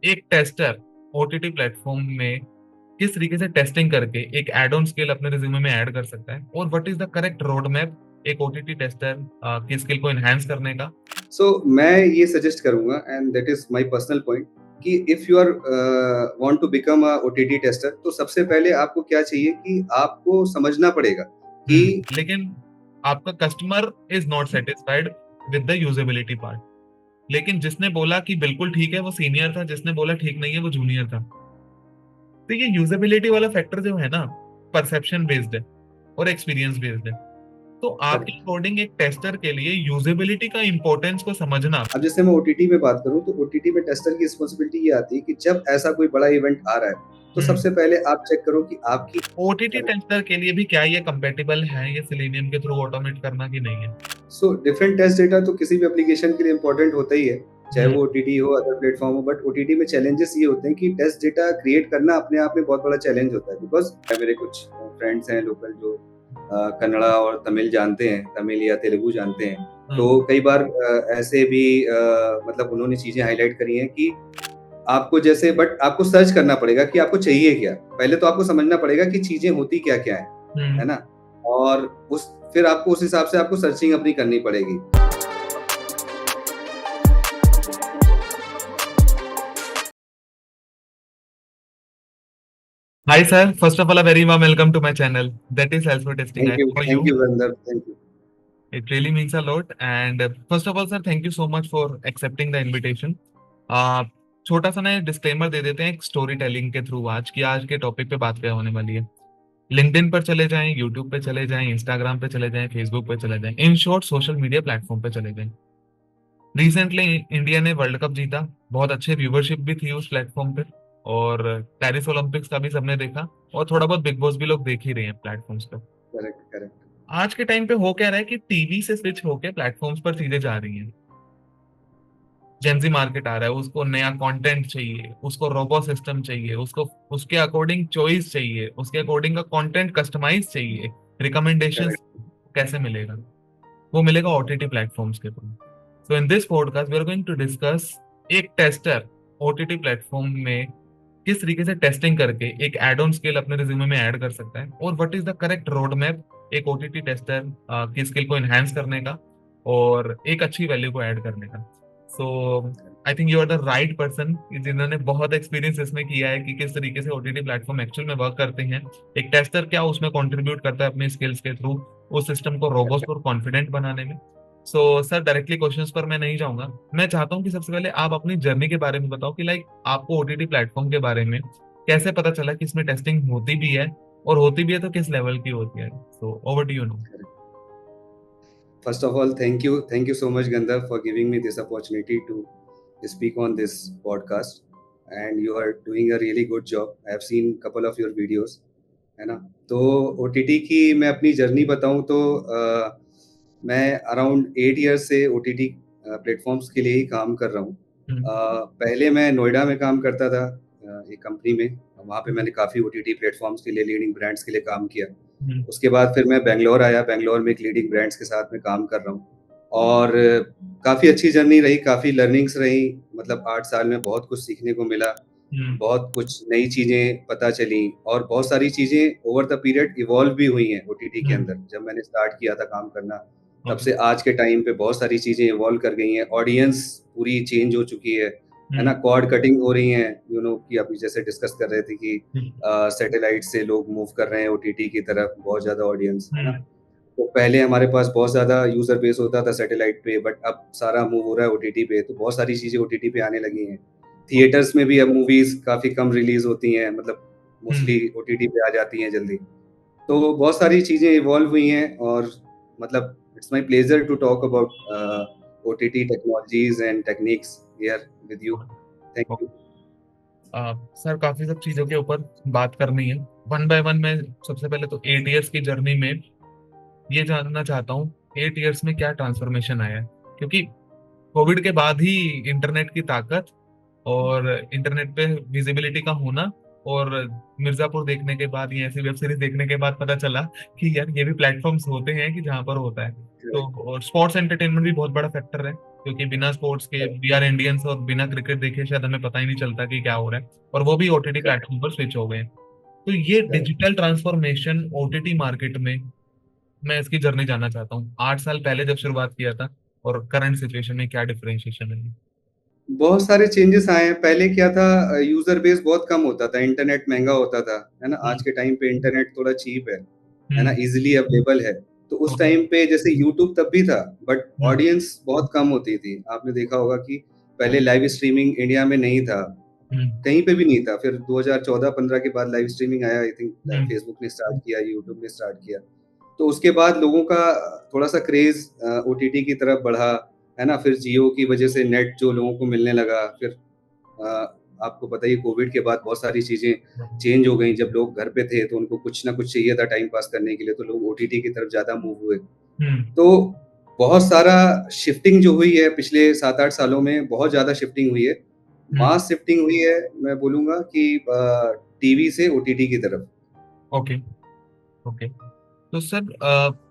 एक tester OTT platform में किस तरीके से टेस्टिंग करके एक एड ऑन स्किल अपने रिज्यूमे में ऐड कर सकता है, और what is the correct road map एक ओटीटी टेस्टर की स्किल को एनहांस करने का। मैं ये सजेस्ट करूंगा, and that is my personal point, कि if you are want to become a OTT tester, तो सबसे पहले आपको क्या चाहिए कि आपको समझना पड़ेगा कि लेकिन आपका customer is not satisfied with the usability part. लेकिन जिसने बोला कि बिल्कुल ठीक है वो सीनियर था, जिसने बोला ठीक नहीं है वो जूनियर था। तो ये यूजेबिलिटी वाला फैक्टर जो है ना, परसेप्शन बेस्ड है और एक्सपीरियंस बेस्ड है। तो आपके अकॉर्डिंग एक टेस्टर के लिए यूजेबिलिटी का इंपॉर्टेंस को समझना। अब जैसे मैं ओटीटी में बात करूं, तो ओटीटी में टेस्टर की रिस्पॉन्सिबिलिटी ये आती है कि जब ऐसा कोई बड़ा इवेंट आ रहा है, तो सबसे पहले आप चेक करो कि आपकी ओटीटी टेस्टर के लिए भी क्या ये कंपेटेबल है ये सेलेनियम के थ्रू ऑटोमेट करना कि नहीं है। डिफरेंट टेस्ट डेटा तो किसी भी एप्लीकेशन के लिए इंपॉर्टेंट होता ही है, चाहे वो ओटीटी हो, अदर प्लेटफॉर्म हो। बट ओटीटी में चैलेंजेस ये होते हैं कि टेस्ट डेटा क्रिएट करना अपने आप में बहुत बड़ा चैलेंज होता है, बिकॉज मेरे कुछ फ्रेंड्स हैं लोकल जो कन्नड़ा और तमिल जानते हैं, तमिल या तेलुगु जानते हैं। तो कई बार ऐसे भी मतलब उन्होंने चीजें हाईलाइट करी हैं कि आपको जैसे, बट आपको सर्च करना पड़ेगा कि आपको चाहिए क्या। पहले तो आपको समझना पड़ेगा कि चीजें होती क्या क्या है ना। और उस फिर आपको उस हिसाब से आपको सर्चिंग अपनी करनी पड़ेगी। Hi sir, first of all, a very warm welcome to my channel. That is Salesforce Testing. Thank you, How are you? Wonder, thank you. It really means a lot. And first of all, sir, thank you so much for accepting the invitation. छोटा सा ना disclaimer दे देते हैं एक story telling के through आज की, आज के टॉपिक पे बात क्या होने वाली है। लिंक्डइन पर चले जाएं, यूट्यूब पे चले जाएं, इंस्टाग्राम पे चले जाएं, फेसबुक पे चले जाएं, in short social media platform पे चले जाएं। रिसेंटली इंडिया ने वर्ल्ड कप जीता, बहुत अच्छे व्यूवरशिप भी थी उस प्लेटफॉर्म पे, और पेरिस ओलंपिक्स का भी सबने देखा, और थोड़ा बहुत बिग बॉस भी लोग देख ही रहे हैं प्लेटफॉर्म्स पे। Correct, correct. आज के टाइम पे हो क्या रहा है कि टीवी से स्विच होके प्लेटफॉर्म्स पर चीजें जा रही हैं। जेंजी मार्केट आ रहा है, उसको नया कंटेंट चाहिए, उसको रोबो सिस्टम चाहिए, उसको उसके अकॉर्डिंग चॉइस चाहिए, उसके अकॉर्डिंग का कंटेंट कस्टमाइज चाहिए। Recommendations correct. कैसे मिलेगा? वो मिलेगा ओटीटी प्लेटफॉर्म्स के through. So in this podcast we are going to discuss एक टेस्टर ओटीटी प्लेटफॉर्म में किस तरीके से टेस्टिंग करके एक एड ऑन स्किल अपने रिज्यूमे में ऐड कर सकता है, और what is the correct road map एक ओटीटी टेस्टर की स्किल को एनहांस करने का और एक अच्छी वैल्यू को ऐड करने का। So I think you are the right person जिन्होंने बहुत एक्सपीरियंस इसमें किया है कि किस तरीके से ओटीटी प्लेटफॉर्म एक्चुअल में वर्क करते हैं, एक टेस्टर क्या उसमें कंट्रीब्यूट करता है अपने स्किल्स के थ्रू उस सिस्टम को रोबस्ट और कॉन्फिडेंट बनाने में। सो सर, डायरेक्टली क्वेश्चंस पर मैं नहीं जाऊंगा। मैं चाहता हूँ कि सबसे पहले आप अपनी जर्नी के बारे में बताओ कि लाइक आपको ओटीटी प्लेटफॉर्म के बारे में कैसे पता चला कि इसमें टेस्टिंग होती भी है, और होती भी है तो किस लेवल की होती है। So over to you no. First of all, thank you so much, Gandharv, for giving me this opportunity to speak on this podcast. And you are doing a really good job. I have seen couple of your videos, है ना। तो OTT की मैं अपनी journey बताऊं तो मैं around 8 years से ओटीटी प्लेटफॉर्म्स के लिए ही काम कर रहा हूँ। पहले मैं नोएडा में काम करता था, एक कंपनी में। वहाँ पे मैंने काफ़ी ओटीटी प्लेटफॉर्म्स के लिए, लीडिंग ब्रांड्स के लिए काम किया। उसके बाद फिर मैं बेंगलोर आया, बेंगलोर में एक लीडिंग ब्रांड्स के साथ में काम कर रहा हूँ। और काफ़ी अच्छी जर्नी रही, काफ़ी लर्निंग्स रही। मतलब 8 साल में बहुत कुछ सीखने को मिला, बहुत कुछ नई चीज़ें पता चली, और बहुत सारी चीज़ें ओवर द पीरियड इवॉल्व भी हुई हैं ओटीटी के अंदर। जब मैंने स्टार्ट किया था काम करना, तब से आज के टाइम पे बहुत सारी चीज़ें इवॉल्व कर गई हैं। ऑडियंस पूरी चेंज हो चुकी है ना। कॉर्ड कटिंग हो रही है, कि अभी जैसे डिस्कस कर रहे थे कि सैटेलाइट से लोग मूव कर रहे हैं ओटीटी की तरफ, बहुत ज़्यादा ऑडियंस, है ना। तो पहले हमारे पास बहुत ज़्यादा यूज़र बेस होता था सैटेलाइट पे, बट अब सारा मूव हो रहा है ओटीटी पे। तो बहुत सारी चीज़ें ओटीटी पे आने लगी हैं। थिएटर्स में भी अब मूवीज़ काफ़ी कम रिलीज़ होती हैं, मतलब मोस्टली ओटीटी पे आ जाती हैं जल्दी। तो बहुत सारी चीज़ें इवॉल्व हुई हैं, और मतलब it's my pleasure to talk about OTT technologies and techniques here with you. Thank you. Sir, काफी सब चीजों के ऊपर बात करनी है। वन बाय वन मैं सबसे पहले तो 8 ईयर्स की जर्नी में ये जानना चाहता हूँ, 8 ईयर्स में क्या ट्रांसफॉर्मेशन आया है। क्योंकि कोविड के बाद ही इंटरनेट की ताकत और इंटरनेट पे विजिबिलिटी का होना, और मिर्जापुर देखने के बाद या ऐसी वेब सीरीज देखने के बाद पता चला कि यार ये भी प्लेटफॉर्म्स होते हैं कि जहाँ पर होता है। तो और स्पोर्ट्स एंटरटेनमेंट भी बहुत बड़ा फैक्टर है। क्योंकि बिना स्पोर्ट्स के वी आर इंडियंस और बिना क्रिकेट देखे शायद हमें पता ही नहीं चलता कि क्या हो रहा है, और वो भी ओटीटी करेक्ट प्लेटफॉर्म पर स्विच हो गए हैं। तो ये correct. Digital transformation OTT market में, मैं इसकी जर्नी जानना चाहता हूँ, 8 साल पहले जब शुरुआत किया था और करंट सिचुएशन में क्या डिफरेंशिएशन है। बहुत सारे चेंजेस आए हैं। पहले क्या था, यूजर बेस बहुत कम होता था, इंटरनेट महंगा होता था, है ना। आज हम्म। के टाइम पे इंटरनेट थोड़ा चीप है ना, हम्म। इजीली अवेलेबल है। तो उस ओके। टाइम पे जैसे यूट्यूब तब भी था, बट हम्म। ऑडियंस बहुत कम होती थी। आपने देखा होगा कि पहले लाइव स्ट्रीमिंग इंडिया में नहीं था, हम्म। कहीं पे भी नहीं था। फिर 2014-15 के बाद लाइव स्ट्रीमिंग आया, आई थिंक हम्म। फेसबुक ने स्टार्ट किया, यूट्यूब ने स्टार्ट किया। तो उसके बाद लोगों का थोड़ा सा क्रेज ओटीटी की तरफ बढ़ा, है ना। फिर जियो की वजह से नेट जो लोगों को मिलने लगा। फिर अ, आपको पता ही है, कोविड के बाद बहुत सारी चीजें चेंज हो गई। जब लोग घर पे थे तो उनको कुछ ना कुछ चाहिए था टाइम पास करने के लिए, तो लोग ओटीटी की तरफ ज्यादा मूव हुए। हम्म। तो बहुत सारा शिफ्टिंग जो हुई है पिछले 7-8 सालों में, बहुत ज्यादा शिफ्टिंग हुई है। हम्म। मास शिफ्टिंग हुई है, मैं बोलूंगा कि टीवी से ओटीटी की तरफ। ओके। ओके। तो सर,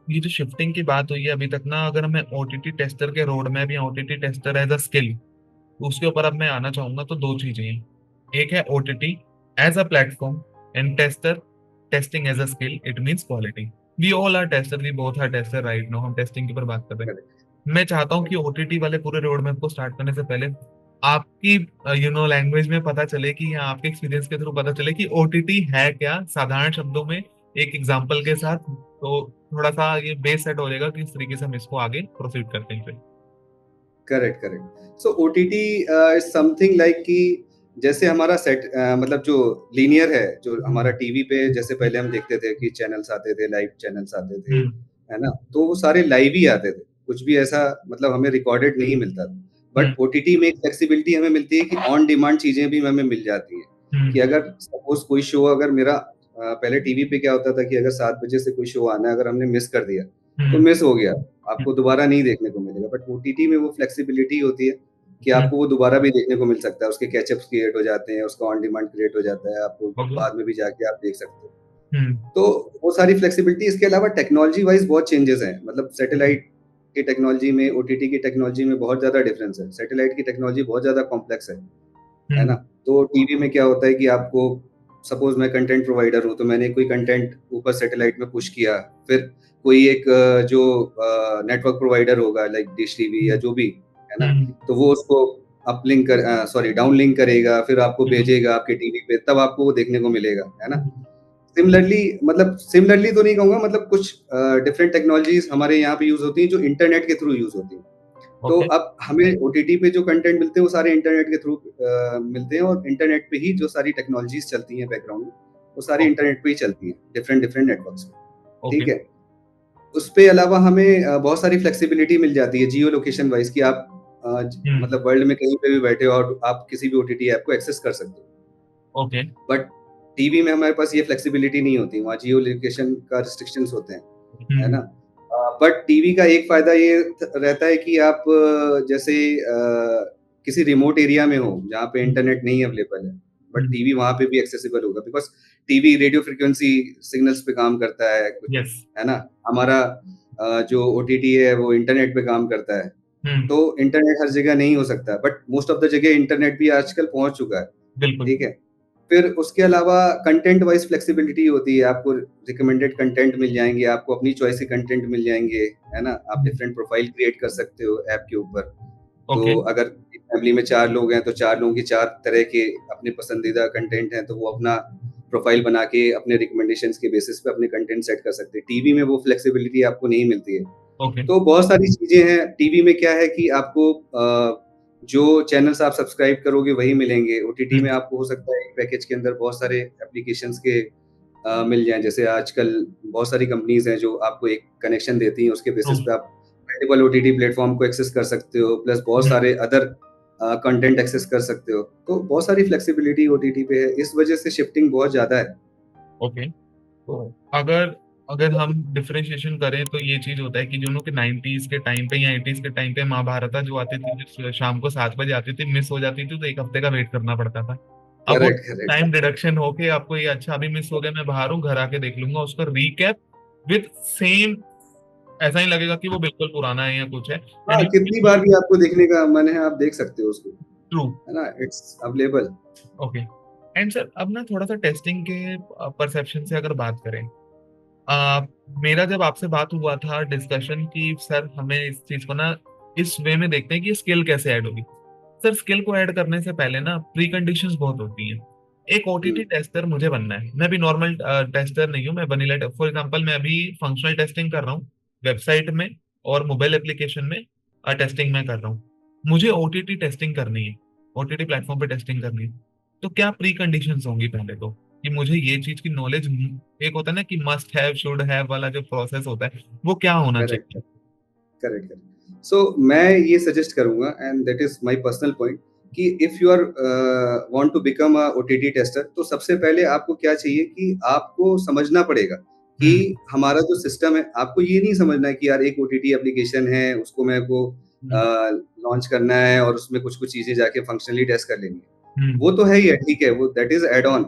ये जो शिफ्टिंग की बात हुई है अभी तक ना, अगर मैं ओटीटी टेस्टर के रोड मैप या OTT tester as a skill, उसके ऊपर अब मैं आना चाहूंगा, तो दो चीजें हैं। एक है OTT as a platform, and tester testing as a skill, it means quality. We all are tester, we both are tester right now, हम टेस्टिंग के ऊपर बात कर रहे हैं। करेक्ट मैं चाहता हूँ कि ओटीटी वाले पूरे रोड मैप को स्टार्ट करने से पहले आपकी लैंग्वेज में पता चले कि, या आपके एक्सपीरियंस के थ्रू पता चले कि ओटीटी है क्या, साधारण शब्दों में एक एग्जांपल के साथ। तो थोड़ा सा ये बेस सेट हो जाएगा कि इस तरीके से हम इसको आगे प्रोसीड करते हैं फिर। Correct correct. So OTT is something like कि जैसे हमारा सेट, मतलब जो लीनियर है, जो हमारा हम्म। टीवी पे जैसे पहले हम देखते थे कि चैनल्स आते थे, लाइव चैनल्स आते थे, हम्म। है ना। तो वो सारे लाइव ही आते थे, कुछ भी ऐसा मतलब हमें रिकॉर्डेड नहीं मिलता था। हम्म। बट ओटीटी में एक फ्लेक्सिबिलिटी हमें मिलती है कि ऑन डिमांड चीजें भी हमें मिल जाती हैं। कि हम्म। अगर सपोज कोई शो, अगर मेरा पहले टीवी पे क्या होता था कि अगर 7 बजे से कोई शो आना है, अगर हमने मिस कर दिया तो हम्म। मिस हो गया, आपको दोबारा नहीं देखने को मिलेगा। बट ओटीटी में वो फ्लेक्सिबिलिटी होती है कि हम्म। आपको वो दोबारा भी देखने को मिल सकता है, उसके कैचअप्स क्रिएट हो जाते हैं, उसका ऑन डिमांड क्रिएट हो जाता है, आपको ओके। बाद में भी जाके आप देख सकते हो। हम्म। तो वो सारी फ्लेक्सिबिलिटी। इसके अलावा टेक्नोलॉजी वाइज बहुत चेंजेस हैं, मतलब हम्म। सैटेलाइट की टेक्नोलॉजी में ओटीटी की टेक्नोलॉजी में बहुत ज़्यादा डिफरेंस है। सैटेलाइट की टेक्नोलॉजी बहुत ज़्यादा कॉम्प्लेक्स है ना। हम्म। तो टीवी में क्या होता है कि आपको, सपोज मैं कंटेंट प्रोवाइडर हूँ, तो मैंने कोई कंटेंट ऊपर सैटेलाइट में पुश किया, फिर कोई एक जो नेटवर्क प्रोवाइडर होगा लाइक डिश टीवी या हम्म। जो भी, है ना, हम्म। तो वो उसको अपलिंक कर, सॉरी डाउन लिंक करेगा, फिर आपको हम्म। भेजेगा आपके टीवी पे, तब आपको वो देखने को मिलेगा, है ना। हम्म। सिमिलरली, मतलब सिमिलरली तो नहीं कहूंगा, मतलब कुछ डिफरेंट टेक्नोलॉजीज हमारे यहाँ पे यूज होती हैं जो इंटरनेट के थ्रू यूज होती हैं। तो ओके। अब हमें ओटीटी पे जो कंटेंट मिलते हैं वो सारे इंटरनेट के थ्रू मिलते हैं, और इंटरनेट पे ही जो सारी टेक्नोलॉजीज चलती हैं बैकग्राउंड में, वो सारी इंटरनेट पे ही चलती हैं, डिफरेंट डिफरेंट नेटवर्क्स पे। ओके। ठीक है। उस पे अलावा हमें बहुत सारी फ्लेक्सिबिलिटी मिल जाती है जियो लोकेशन वाइज, कि आप हम्म। मतलब वर्ल्ड में कहीं पे भी बैठे हो और आप किसी भी ओटीटी ऐप को एक्सेस कर सकते हो। ओके। बट टीवी में हमारे पास ये फ्लेक्सिबिलिटी नहीं होती, वहाँ जियो लोकेशन का रिस्ट्रिक्शंस होते हैं, है हम्म। ना। बट टीवी का एक फायदा ये रहता है कि आप जैसे किसी रिमोट एरिया में हो जहाँ पे हम्म। इंटरनेट नहीं अवेलेबल है, बट हम्म। टीवी वहाँ पे भी एक्सेसिबल होगा, because TV radio frequency signals पे काम करता यस। है ना। हमारा जो ओटीटी है वो इंटरनेट पे काम करता है। हम्म। तो इंटरनेट हर जगह नहीं हो सकता, बट मोस्ट ऑफ द जगह इंटरनेट भी आजकल पहुंच चुका है। बिल्कुल। ठीक है। फिर उसके अलावा कंटेंट वाइज फ्लेक्सिबिलिटी होती है, आपको रिकमेंडेड कंटेंट मिल जाएंगे, आपको अपनी चॉइस के कंटेंट मिल जाएंगे, है ना। आप डिफरेंट प्रोफाइल क्रिएट कर सकते हो ऐप के ऊपर। तो ओके। अगर फैमिली में 4 लोग हैं तो 4 लोगों की 4 तरह के अपने पसंदीदा कंटेंट हैं, तो वो अपना प्रोफाइल बना के अपने रिकमेंडेशंस के बेसिस पे अपने कंटेंट सेट कर सकते हैं। टीवी में वो फ्लेक्सिबिलिटी आपको नहीं मिलती है। ओके। तो बहुत सारी चीजें हैं टीवी में। क्या है कि आपको जो चैनल्स आप सब्सक्राइब करोगे वही मिलेंगे। ओटीटी में हम्म। आपको हो सकता है एक पैकेज के अंदर बहुत सारे एप्लीकेशंस के मिल जाएं। जैसे आजकल बहुत सारी कंपनीज हैं जो आपको एक कनेक्शन देती हैं, उसके ट्रू। बेसिस पे आप मल्टीपल ओटीटी प्लेटफॉर्म को एक्सेस कर सकते हो, प्लस बहुत हम्म। सारे अदर कंटेंट एक्सेस कर सकते हो। तो बहुत सारी फ्लेक्सिबिलिटी ओटीटी पे है, इस वजह से शिफ्टिंग बहुत ज्यादा है। ओके। तो अगर अगर हम डिफरेंशिएशन करें तो ये चीज होता है कि दोनों के 90s के टाइम पे या 80s के टाइम पे महाभारत जो आती थी, जो शाम को 7 बजे आती थी, मिस हो जाती थी तो एक हफ्ते का वेट करना पड़ता था। अब वो करेक्ट करेक्ट। टाइम डिडक्शन होके आपको ये, अच्छा अभी मिस हो गया, मैं बाहर हूँ, घर आके देख लूंगा उसका रीकैप विद सेम ऐसा ही लगेगा कि वो बिल्कुल पुराना है या कुछ है। एंड हाँ, यू कितनी बार भी आपको देखने का मन है, आप देख सकते हो उसको, ट्रू। है ना? It's available. Okay. And sir अब ना थोड़ा सा टेस्टिंग के परसेप्शन से अगर बात करें, आ, मेरा जब आपसे बात हुआ था डिस्कशन की सर हमें इस चीज को ना इस वे में देखते हैं कि स्किल कैसे ऐड होगी। सर स्किल को ऐड करने से पहले ना प्री कंडीशंस बहुत होती हैं। एक ओटीटी हुँ, टेस्टर मुझे बनना है, मैं भी नॉर्मल टेस्टर नहीं हूँ, मैं वनीला फॉर एग्जांपल मैं अभी फंक्शनल टेस्टिंग कर रहा हूँ वेबसाइट में और मोबाइल एप्लीकेशन में टेस्टिंग में कर रहा हूँ। मुझे ओटीटी टेस्टिंग करनी है, ओटीटी प्लेटफॉर्म पे टेस्टिंग करनी है। तो क्या प्री कंडीशंस होंगी पहले तो कि मुझे ये चीज की नॉलेज, एक होता है ना कि मस्ट हैव शुड हैव वाला जो प्रोसेस होता है वो क्या होना करेक्ट, चाहिए? Correct, correct. सो मैं ये सजेस्ट करूँगा, and that is my personal point, कि if you are want to become a OTT tester, तो सबसे पहले आपको क्या चाहिए कि आपको समझना पड़ेगा कि हम्म। हमारा जो सिस्टम है, आपको ये नहीं समझना है कि यार एक ओटीटी एप्लीकेशन है, उसको मेरे को हम्म। लॉन्च करना है और उसमें कुछ-कुछ चीज़ें जाके फंक्शनली टेस्ट कर लेनी है। हम्म। वो तो है ही है, ठीक है, वो दैट इज़ ऐड ऑन।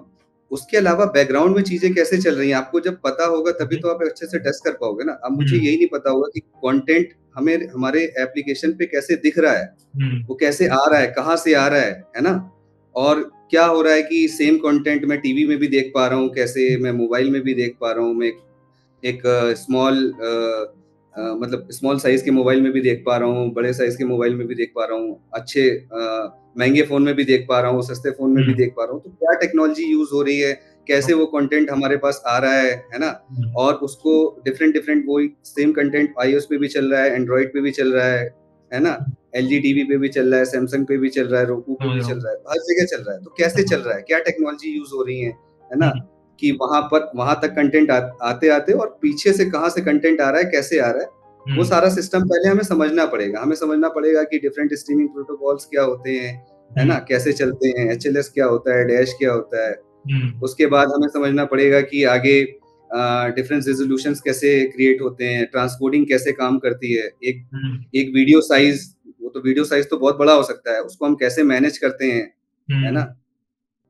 उसके अलावा बैकग्राउंड में चीज़ें कैसे चल रही हैं, आपको जब पता होगा तभी ओके। तो आप अच्छे से टेस्ट कर पाओगे ना। अब मुझे हम्म। यही नहीं पता होगा कि कंटेंट हमें हमारे एप्लीकेशन पे कैसे दिख रहा है, हम्म। वो कैसे आ रहा है, कहाँ से आ रहा है ना? और क्या हो रहा है कि सेम कंटेंट मैं टीवी में भी देख पा रहा हूँ, कैसे मैं मोबाइल में भी देख पा रहा हूँ, मैं एक मतलब स्मॉल साइज़ के मोबाइल में भी देख पा रहा हूँ, बड़े साइज़ के मोबाइल में भी देख पा रहा हूँ, अच्छे महँगे फ़ोन में भी देख पा रहा हूँ, सस्ते फ़ोन में भी हम्म। देख पा रहा हूँ। तो क्या टेक्नोलॉजी यूज़ हो रही है, कैसे वो कंटेंट हमारे पास आ रहा है ना? हम्म। और उसको डिफरेंट-डिफरेंट वही सेम कंटेंट आईओएस पे भी चल रहा है, एंड्रॉइड पे भी चल रहा है ना? एलजी टीवी पे भी चल रहा है, सैमसंग पे भी चल रहा है, रोकू पे समझ भी रहा चल हूँ। रहा है, हर जगह चल रहा है। तो कैसे समझ। चल रहा है? क्या टेक्नोलॉजी यूज़ हो रही है ना? हम्म। कि वहाँ तक कंटेंट आते-आते और पीछे से कहाँ से कंटेंट आ रहा है, कैसे आ रहा है, वो हम्म। सारा सिस्टम पहले हमें समझना पड़ेगा। हमें समझना पड़ेगा कि डिफरेंट स्ट्रीमिंग प्रोटोकॉल्स क्या होते हैं, है हम्म। ना? कैसे चलते हैं, एचएलएस क्या होता है, डैश क्या होता है। हम्म। उसके बाद हमें समझना पड़ेगा कि आगे डिफरेंट रिज़ॉल्यूशंस कैसे क्रिएट होते हैं, ट्रांसकोडिंग कैसे काम करती है। एक हम्म। एक वीडियो साइज़, वो तो वीडियो साइज़ तो बहुत बड़ा हो सकता है, उसको हम कैसे मैनेज करते हैं, है ना? हम्म।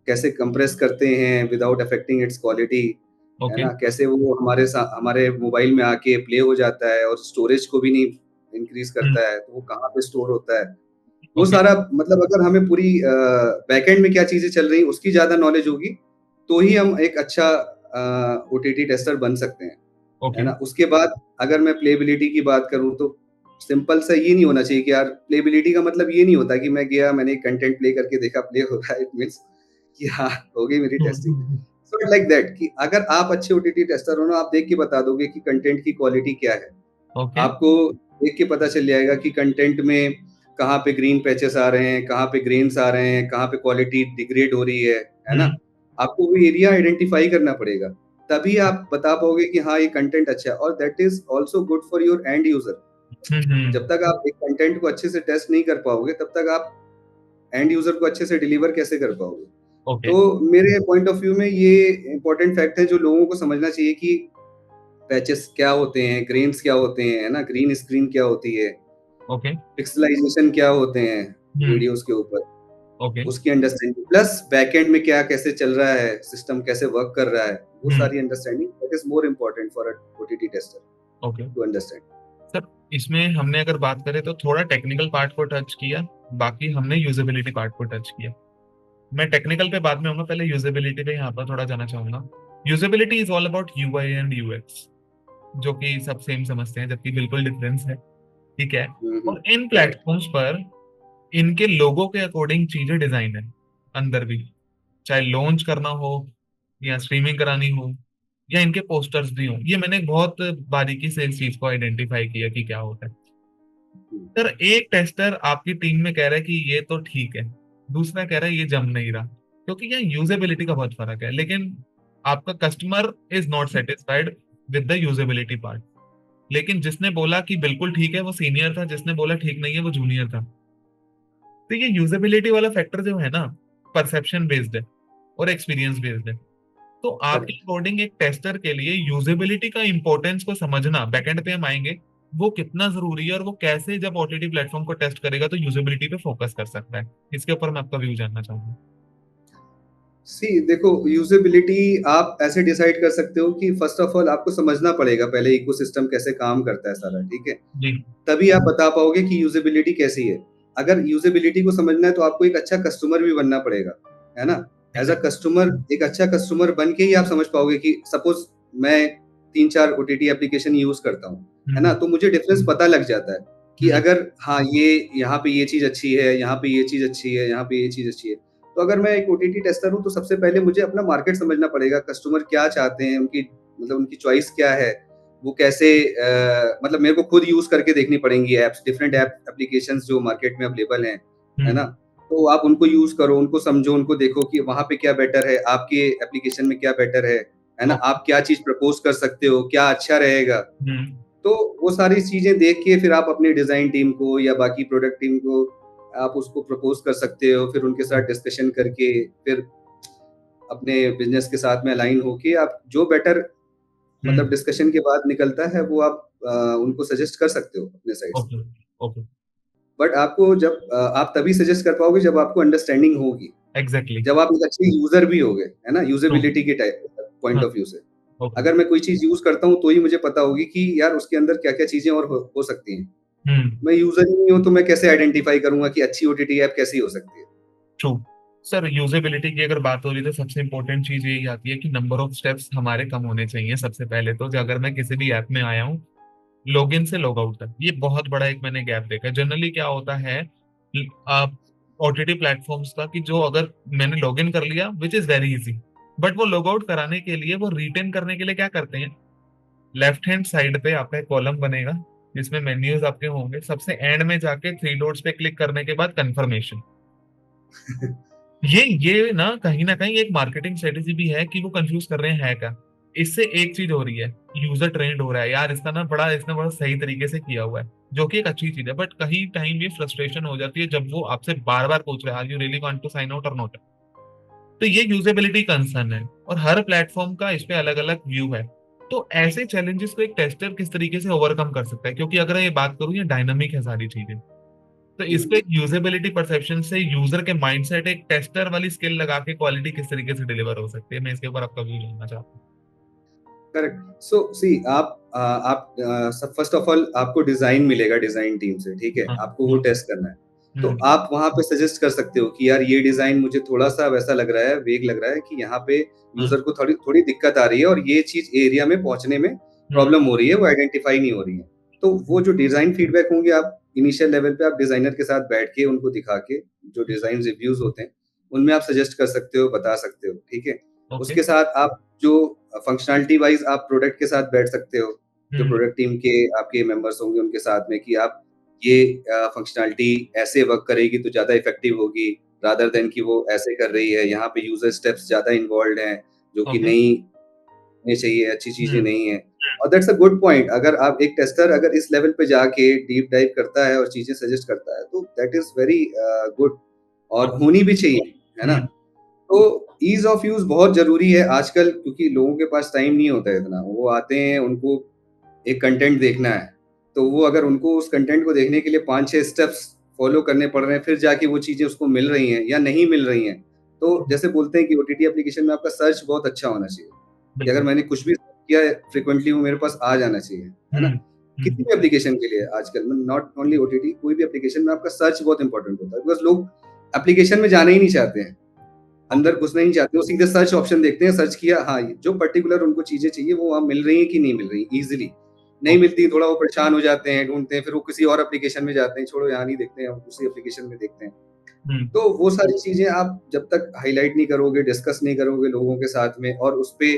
कैसे कंप्रेस करते हैं विदाउट अफेक्टिंग इट्स क्वालिटी, है ओके। ना? कैसे वो हमारे मोबाइल में आके प्ले हो जाता है और स्टोरेज को भी नहीं इंक्रीज़ हम्म। करता है, तो वो कहाँ पे स्टोर होता है। वो ओके। सारा मतलब अगर हमें पूरी बैकएंड में क्या चीज़ें चल रही हैं उसकी ज़्यादा नॉलेज होगी, तो ही हम एक अच्छा ओटीटी टेस्टर बन सकते हैं, है ओके। ना? उसके बाद अगर मैं प्लेबिलिटी की बात करूँ, तो सिंपल सा ये नहीं होना चाहिए कि यार प्लेबिलिटी का मतलब ये नहीं होता कि मैं गया, मैंने कंटेंट प्ले करके देखा प्ले हो रहा है, इट मीन्स कि हाँ, हो गई मेरी testing. So it like that कि अगर आप अच्छे ओटीटी टेस्टर हो ना, आप देख के बता दोगे कि कंटेंट की क्वालिटी क्या है। ओके। आपको देख के पता चल जाएगा कि कंटेंट में कहाँ पे ग्रीन पैचेस आ रहे हैं, कहाँ पे ग्रेन्स आ रहे हैं, कहाँ पे क्वालिटी डिग्रेड हो रही है ना? हम्म। आपको वो एरिया आइडेंटिफाई करना पड़ेगा। तभी आप बता पाओगे कि हाँ, ये कंटेंट अच्छा है, और that is also good for your end user. Hmm. जब तक आप एक कंटेंट को अच्छे से टेस्ट नहीं कर पाओगे, तब तक आप एंड यूज़र को अच्छे से डिलीवर कैसे कर पाओगे? ओके। तो मेरे पॉइंट ऑफ व्यू में ये इम्पोर्टेंट फैक्ट है जो लोगों को समझना चाहिए कि पैचेस क्या होते हैं, ग्रेन्स क्या होते हैं, है ना? ग्रीन स्क्रीन क्या होती है, ओके। पिक्सेलाइज़ेशन क्या होते हैं हम्म। वीडियोज़ के ऊपर, ओके। उसकी अंडरस्टैंडिंग प्लस बैकएंड में क्या कैसे चल रहा है, सिस्टम कैसे वर्क कर रहा है, वो हम्म। सारी understanding that is more important for a OTT tester okay. To understand. Sir इसमें हमने अगर बात करें तो थोड़ा टेक्निकल पार्ट को टच किया, बाकी हमने यूजेबिलिटी पार्ट को टच किया। मैं टेक्निकल पे बाद में आऊंगा, पहले यूजेबिलिटी पे यहाँ पर थोड़ा जाना चाहूंगा। Usability is all about UI and UX, जो कि सब सेम समझते हैं जबकि बिल्कुल डिफरेंस है। ठीक है। हुँ, हुँ। और इन करेक्ट। प्लेटफॉर्म्स पर इनके लोगों के अकॉर्डिंग चीजें डिजाइन है अंदर भी, चाहे लॉन्च करना हो या स्ट्रीमिंग करानी हो या इनके पोस्टर्स भी हो। ये मैंने बहुत बारीकी से इस चीज को आइडेंटिफाई किया कि क्या होता है। हुँ, सर एक टेस्टर आपकी टीम में कह रहा है कि ये तो ठीक है, दूसरा कह रहा है ये जम नहीं रहा, क्योंकि यहाँ यूजेबिलिटी का बहुत फर्क है। लेकिन आपका customer is not satisfied with the usability part. लेकिन जिसने बोला कि बिल्कुल ठीक है वो सीनियर था, जिसने बोला ठीक नहीं है वो जूनियर था। तो ये यूजेबिलिटी वाला फैक्टर जो है ना, परसेप्शन बेस्ड है और एक्सपीरियंस बेस्ड है। तो आपके करेक्ट। अकॉर्डिंग एक टेस्टर के लिए यूजेबिलिटी का इंपॉर्टेंस को समझना, बैकएंड पे हम आएंगे, वो कितना जरूरी है और वो कैसे जब ओटीटी प्लेटफॉर्म को टेस्ट करेगा तो यूजेबिलिटी पे फोकस कर सकता है, इसके ऊपर मैं आपका व्यू जानना चाहूंगा। सी देखो, यूजेबिलिटी आप ऐसे डिसाइड कर सकते हो कि फर्स्ट ऑफ ऑल आपको समझना पड़ेगा पहले इकोसिस्टम कैसे काम करता है सारा, ठीक है? जी। तभी आप बता पाओगे कि यूजेबिलिटी कैसी है। अगर यूजेबिलिटी को समझना है तो आपको एक अच्छा कस्टमर भी बनना पड़ेगा, है ना? As a exactly. कस्टमर, एक अच्छा कस्टमर बन के ही आप समझ पाओगे कि सपोज मैं 3-4 ओटीटी एप्लीकेशन यूज करता हूँ, है ना? हम्म। तो मुझे डिफरेंस पता लग जाता है कि हम्म। अगर हाँ, ये यहाँ पे ये चीज अच्छी है, यहाँ पे ये चीज अच्छी है, यहाँ पे ये चीज अच्छी है। तो अगर मैं एक ओटीटी टेस्टर हूँ तो सबसे पहले मुझे अपना मार्केट समझना पड़ेगा, कस्टमर क्या चाहते हैं, उनकी मतलब उनकी चॉइस क्या है, वो कैसे मतलब मेरे को खुद यूज करके देखनी पड़ेंगी एप्स, डिफरेंट ऐप एप्लीकेशंस जो मार्केट में अवेलेबल हैं, है ना? हम्म। तो आप उनको यूज करो, उनको समझो, उनको देखो कि वहां पे क्या बेटर है, आपके एप्लीकेशन में क्या बेटर है ना? ओके। आप क्या चीज प्रपोज कर सकते हो, क्या अच्छा रहेगा। हम्म। तो वो सारी चीजें देख के फिर आप अपनी डिजाइन टीम को या बाकी प्रोडक्ट टीम को आप उसको प्रपोज कर सकते हो, फिर उनके साथ डिस्कशन करके फिर अपने बिजनेस के साथ में अलाइन होके आप जो बेटर मतलब हम्म। डिस्कशन के बाद निकलता है वो आप उनको सजेस्ट कर सकते हो अपने साइड से। ओके। ओके। बट आपको जब आप तभी सजेस्ट कर पाओगे जब आपको अंडरस्टैंडिंग होगी, एग्जैक्टली। जब आप एक अच्छे यूजर भी होगे, है ना? ट्रू। यूजेबिलिटी के टाइप पॉइंट हाँ। ऑफ व्यू से। ओके। अगर मैं कोई चीज यूज करता हूँ तो ही मुझे पता होगी कि यार उसके अंदर क्या क्या चीजें और हो सकती हैं। हम्म। मैं यूजर ही नहीं हूँ तो मैं कैसे आइडेंटिफाई करूंगा कि अच्छी ओटीटी ऐप कैसी हो सकती है। ट्रू। सर, यूजेबिलिटी की अगर बात हो रही है तो सबसे इंपॉर्टेंट चीज यही आती है कि नंबर ऑफ स्टेप्स हमारे कम होने चाहिए। सबसे पहले तो जो अगर मैं किसी भी ऐप में आया हूँ, लॉगिन से लॉग आउट तक, ये बहुत बड़ा एक मैंने गैप देखा है। जनरली क्या होता है आप ओटीटी प्लेटफॉर्म्स का, कि जो अगर मैंने लॉगिन कर लिया which is very easy, but वो लॉग आउट कराने के लिए, वो रिटेन करने के लिए क्या करते हैं, लेफ्ट हैंड साइड पे आपका एक कॉलम बनेगा जिसमें मेन्यूज आपके होंगे, सबसे एंड में जाके थ्री डॉट्स पे क्लिक करने के बाद कंफर्मेशन। ये ना कहीं एक मार्केटिंग स्ट्रेटेजी भी है कि वो कंफ्यूज कर रहे हैं, है क्या। इससे एक चीज हो रही है, यूजर ट्रेंड हो रहा है यार, इसने बड़ा सही तरीके से किया हुआ है, जो कि एक अच्छी चीज है। बट कहीं टाइम ये फ्रस्ट्रेशन हो जाती है जब वो आपसे बार बार पूछ रहे हैं, are you really want to sign out और नॉट। तो ये यूजेबिलिटी कंसर्न है, और हर प्लेटफॉर्म का इस पे अलग अलग व्यू है। तो ऐसे चैलेंजेस को एक टेस्टर किस तरीके से ओवरकम कर सकता है, क्योंकि अगर ये बात करूं, ये डायनामिक है सारी चीजें। तो इस पे यूजेबिलिटी परसेप्शन से यूजर के माइंडसेट, एक टेस्टर वाली स्किल लगा के क्वालिटी किस तरीके से डिलीवर हो सकती है, मैं इसके ऊपर आपका व्यू जानना चाहता करेक्ट। सो सी आप फर्स्ट ऑफ ऑल आपको डिजाइन मिलेगा डिजाइन टीम से, ठीक है? हूँ। हाँ। आपको वो टेस्ट करना है। तो हम्म। आप वहां पे सजेस्ट कर सकते हो कि यार ये डिजाइन मुझे थोड़ा सा वैसा लग रहा है, वेग लग रहा है कि यहाँ पे हाँ। यूजर को थोड़ी थोड़ी दिक्कत आ रही है और ये चीज एरिया में पहुंचने में हम्म। प्रॉब्लम हो रही है, वो आइडेंटिफाई नहीं हो रही है। तो वो जो डिजाइन फीडबैक होंगे, आप इनिशियल लेवल पे आप डिजाइनर के साथ बैठ के उनको दिखा के जो डिजाइन रिव्यूज होते हैं उनमें आप सजेस्ट कर सकते हो, बता सकते हो, ठीक है? ओके। उसके साथ आप जो फंक्शनैलिटी वाइज आप प्रोडक्ट के साथ बैठ सकते हो, जो हम्म। प्रोडक्ट टीम के आपके मेंबर्स होंगे उनके साथ में, कि आप ये फंक्शनैलिटी ऐसे वर्क करेगी तो ज़्यादा इफेक्टिव होगी, रादर देन कि वो ऐसे कर रही है, यहाँ पे यूजर स्टेप्स ज़्यादा इन्वॉल्व्ड हैं, जो कि ओके। नहीं होने चाहिए, अच्छी चीज़ें हम्म। नहीं है। और दैट्स अ गुड पॉइंट। अगर आप एक टेस्टर अगर इस लेवल पे जाके डीप डाइव करता है और चीज़ें सजेस्ट करता है तो दैट इज़ वेरी गुड, और ओके। होनी भी चाहिए, है ना? हम्म। तो ईज़ ऑफ यूज़ बहुत ज़रूरी है आजकल, क्योंकि लोगों के पास टाइम नहीं होता है इतना। वो आते हैं, उनको एक कंटेंट देखना है, तो वो अगर उनको उस कंटेंट को देखने के लिए 5-6 स्टेप्स फ़ॉलो करने पड़ रहे हैं, फिर जाके वो चीज़ें उसको मिल रही हैं या नहीं मिल रही हैं। तो जैसे बोलते हैं कि ओटीटी एप्लीकेशन में आपका सर्च बहुत अच्छा होना चाहिए, कि अगर बिल्कुल। मैंने कुछ भी सर्च किया है फ्रीक्वेंटली वो मेरे पास आ जाना चाहिए, है ना? हम्म। किसी हम्म। भी एप्लीकेशन के लिए आजकल में, नॉट ओनली ओटीटी, कोई भी एप्लीकेशन में आपका सर्च बहुत इंपॉर्टेंट होता है, बिकॉज़ लोग एप्लीकेशन में जाना ही नहीं चाहते हैं। ओके। अंदर घुसना ही नहीं चाहते, वो सीधे सर्च ऑप्शन देखते हैं, सर्च किया, हाँ, जो पर्टिकुलर उनको चीज़ें चाहिए वो वहाँ मिल रही हैं कि नहीं मिल रही ईज़िली। नहीं ओके। मिलती, थोड़ा वो परेशान हो जाते हैं, ढूँढते हैं, फिर वो किसी और एप्लीकेशन में जाते हैं, छोड़ो यहाँ नहीं देखते हैं, हम दूसरी एप्लीकेशन में देखते हैं। हम्म। तो वो सारी चीज़ें आप जब तक हाइलाइट नहीं करोगे, डिस्कस नहीं करोगे लोगों के साथ में, और उसपे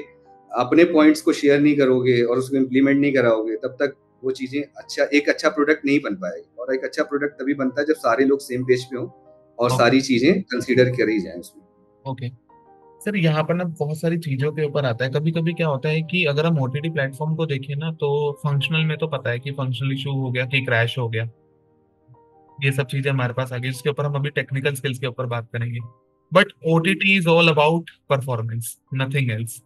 अपने पॉइंट्स को शेयर नहीं करोगे और उसको इम्प्लीमेंट नहीं कराओगे, तब तक वो चीज़ें एक अच्छा प्रोडक्ट नहीं बन पाएगी। और एक अच्छा प्रोडक्ट तभी बनता है जब सारे लोग सेम पेज पे हों और ओके। सारी चीज़ें कंसीडर करी जाएँ उसमें। ओके। सर, यहाँ पर ना बहुत सारी चीजों के ऊपर आता है। कभी कभी क्या होता है कि अगर हम ओटीटी प्लेटफॉर्म को देखें ना, तो फंक्शनल में तो पता है कि फंक्शनल इशू हो गया, कि क्रैश हो गया, ये सब चीजें हमारे पास आ गई, जिसके ऊपर हम अभी टेक्निकल स्किल्स के ऊपर बात करेंगे। But OTT is all about performance, nothing else.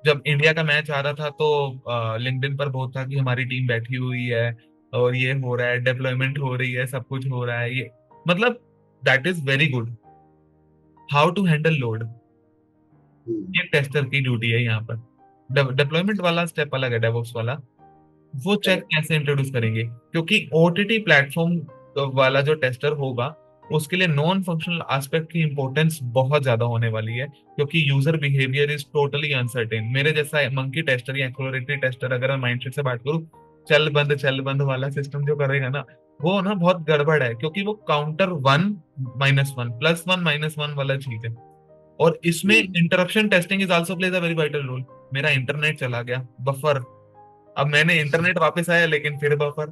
जब इंडिया का मैच आ रहा था तो लिंक्डइन पर बहुत था कि हमारी टीम बैठी हुई है और ये हो रहा है, डेप्लॉयमेंट हो रही है, सब कुछ हो रहा है, ये मतलब that is very good. How to handle load, ये टेस्टर की ड्यूटी है यहाँ पर। डिप्लॉयमेंट वाला स्टेप अलग है, डेवऑप्स वाला। वो चेक करेक्ट। कैसे इंट्रोड्यूस करेंगे? क्योंकि ओटीटी प्लेटफॉर्म वाला जो टेस्टर होगा, उसके लिए नॉन फंक्शनल एस्पेक्ट की इंपॉर्टेंस बहुत ज्यादा होने वाली है, क्योंकि user behaviour is totally uncertain. मेरे जैसा मंकी टेस्टर या एक्सप्लोरेटरी टेस्टर, अगर मैं माइंडसेट से बात करूँ, चल बंद वाला सिस्टम जो करेगा ना, वो ना बहुत गड़बड़ है, क्योंकि वो काउंटर 1 - 1 +1 - 1 वाला चीज है। और इसमें interruption testing is also plays a very vital role. मेरा इंटरनेट चला गया, बफर, अब मैंने इंटरनेट वापस आया लेकिन फिर बफर।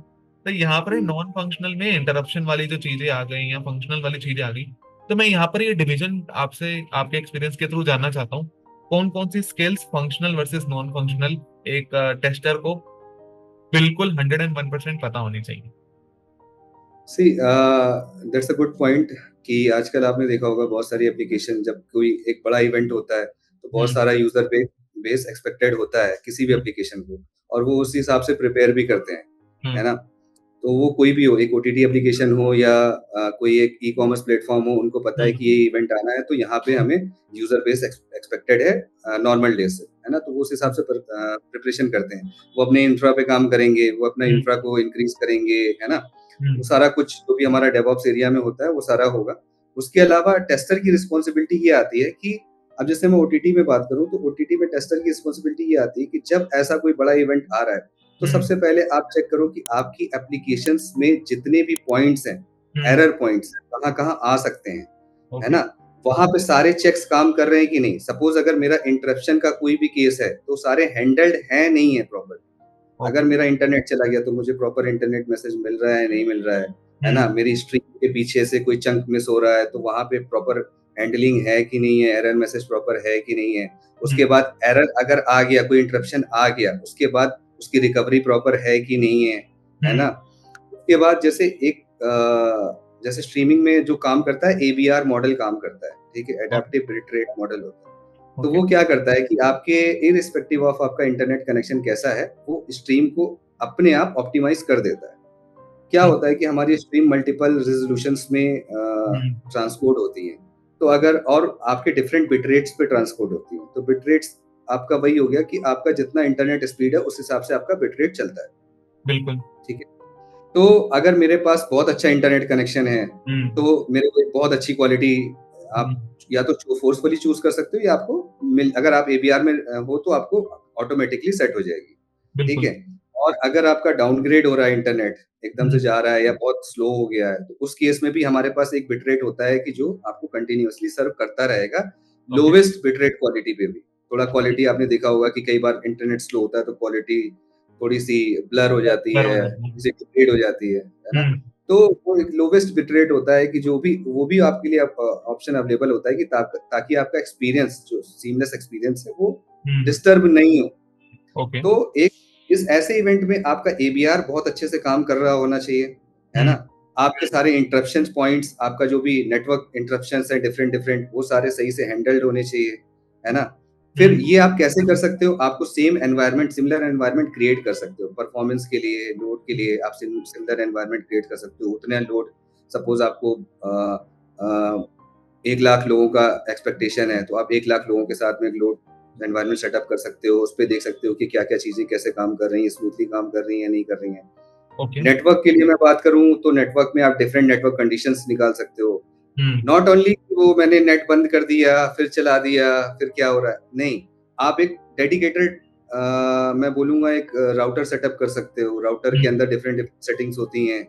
तो यहाँ पर नॉन फंक्शनल में इंटरप्शन वाली जो चीजें आ गई या फंक्शनल वाली चीजें आ गई। तो मैं यहाँ पर ये डिवीजन आपसे आपके एक्सपीरियंस के थ्रू जानना चाहता हूँ, कौन कौन सी skills functional versus non functional एक टेस्टर को बिल्कुल 101% पता होनी चाहिए। See that's a good point कि आजकल आपने देखा होगा बहुत सारी एप्लीकेशन, जब कोई एक बड़ा इवेंट होता है तो बहुत हम्म। सारा यूजर बेस एक्सपेक्टेड होता है किसी भी हम्म। एप्लीकेशन को, और वो उस हिसाब से प्रिपेयर भी करते हैं, है हम्म। ना? तो वो कोई भी हो, एक ओटीटी एप्लीकेशन हो या कोई एक ई कॉमर्स प्लेटफॉर्म हो, उनको पता है हम्म। कि ये इवेंट आना है तो यहाँ पे हमें यूजर बेस एक्सपेक्टेड है नॉर्मल डे से, है ना? तो वो उस हिसाब से प्रिपरेशन करते हैं। वो अपने इंफ्रा पे काम करेंगे, वो अपना हम्म। इंफ्रा को इंक्रीज करेंगे, है ना? वो हम्म। सारा कुछ जो भी हमारा डेवऑप्स एरिया में होता है वो सारा होगा। उसके अलावा टेस्टर की रिस्पॉन्सिबिलिटी ये आती है कि अब जैसे मैं ओटीटी में बात करूँ तो ओटीटी में टेस्टर की रिस्पॉन्सिबिलिटी ये आती है कि जब ऐसा कोई बड़ा इवेंट आ रहा है तो हम्म। सबसे पहले आप चेक करो कि आपकी एप्लीकेशंस में जितने भी पॉइंट्स हैं, हम्म। एरर पॉइंट्स कहाँ-कहाँ आ सकते हैं, है ओके। ना? वहाँ पे सारे चेक्स काम कर रहे हैं कि नहीं? सपोज़ अगर मेरा इंटरप्शन का कोई भी केस है, तो सारे हैंडल्ड हैं, नहीं है प्रॉपर? अगर ओके। मेरा इंटरनेट चला गया तो मुझे प्रॉपर इंटरनेट मैसेज मिल रहा है, नहीं मिल रहा है ना? हम्म। मेरी स्ट्रीम के पीछे से कोई चंक मिस हो रहा है, तो वहाँ पे प्रॉपर हैंडलिंग है कि नहीं है? एरर मैसेज प्रॉपर है कि नहीं है? उसके हम्म। बाद एरर अगर आ गया, कोई इंटरप्शन आ गया, उसके बाद उसकी रिकवरी प्रॉपर है कि नहीं है हम्म। ना? उसके बाद जैसे जैसे स्ट्रीमिंग में जो काम करता है, एबीआर मॉडल काम करता है, ठीक है? Okay. Adaptive bit rate model होता है। तो ओके। वो क्या करता है कि आपके इर्रिस्पेक्टिव ऑफ आपका इंटरनेट कनेक्शन कैसा है, वो स्ट्रीम को अपने आप ऑप्टिमाइज़ कर देता है। क्या हम्म। होता है कि हमारी स्ट्रीम मल्टीपल रेज़ोल्यूशंस में हम्म। ट्रांसकोड होती है। तो अगर और आपके डिफरेंट बिट रेट्स पे ट्रांसकोड होती है। तो बिट रेट्स आपका वही हो गया कि आपका जितना इंटरनेट स्पीड है, उस हिसाब से आपका बिट रेट चलता है, बिल्कुल। ठीक है? तो अगर मेरे पास बहुत अच्छा इंटरनेट कनेक्शन है, हम्म। तो मेरे को एक बहुत अच्छी क्वालिटी आप हम्म। या तो फ़ोर्सफुली चूज़ कर सकते हो या आपको अगर आप एबीआर में हो तो आपको ऑटोमैटिकली सेट हो जाएगी, ठीक बिल्कुल। है? और अगर आपका डाउनग्रेड हो रहा है इंटरनेट, एकदम से हम्म। जा रहा है या बहुत स्लो हो गया है, तो उस केस में भी हमारे पास एक बिट रेट होता है कि जो आपको कंटीन्यूअसली सर्व करता रहेगा, okay. Lowest bit rate quality पे भी। थोड़ा क्वालिटी आपने देखा होगा कि कई बार इंटरनेट स्लो होता है तो क्वालिटी थोड़ी-सी ब्लर हो जाती ब्लर हो है, जाता है। थोड़ी-सी डिग्रेड हो जाती है ना? हम्म। तो वो एक लोवेस्ट बिट रेट होता है कि जो भी वो भी आपके लिए ऑप्शन अवेलेबल होता है कि ताकि आपका एक्सपीरियंस जो सीमलेस एक्सपीरियंस है वो हम्म। डिस्टर्ब नहीं हो। ओके। तो एक इस ऐसे इवेंट में आपका एबीआर बहुत अच्छे से काम कर रहा होना चाहिए, है हम्म। ना? आपके सारे इंटरप्शंस पॉइंट्स, आपका जो भी नेटवर्क इंटरप्शंस है डिफरेंट डिफरेंट, वो सारे सही से हैंडल्ड होने चाहिए, है ना? फिर हम्म। ये आप कैसे कर सकते हो? आपको सिमिलर एनवायरनमेंट क्रिएट कर सकते हो। परफॉर्मेंस के लिए, लोड के लिए आप सिमिलर एनवायरनमेंट क्रिएट कर सकते हो। उतना लोड, सपोज़ आपको अ अ, 1 लाख लोगों का एक्सपेक्टेशन है, तो आप 1 लाख लोगों के साथ में एक लोड एनवायरनमेंट सेटअप कर सकते हो। उसपे देख सकते हो कि क्या-क्या चीज़ें कैसे काम कर रही हैं, स्मूथली काम कर रही हैं, नहीं कर रही हैं। ओके। नेटवर्क के लिए मैं बात करूँ तो नेटवर्क में आप डिफरेंट नेटवर्क कंडीशंस निकाल सकते हो। हम्म। नॉट ओनली वो मैंने नेट बंद कर दिया, फिर चला दिया, फिर क्या हो रहा है? नहीं, आप एक डेडिकेटेड मैं बोलूँगा एक राउटर सेटअप कर सकते हो। राउटर के हम्म। अंदर डिफरेंट डिफरेंट सेटिंग्स होती हैं,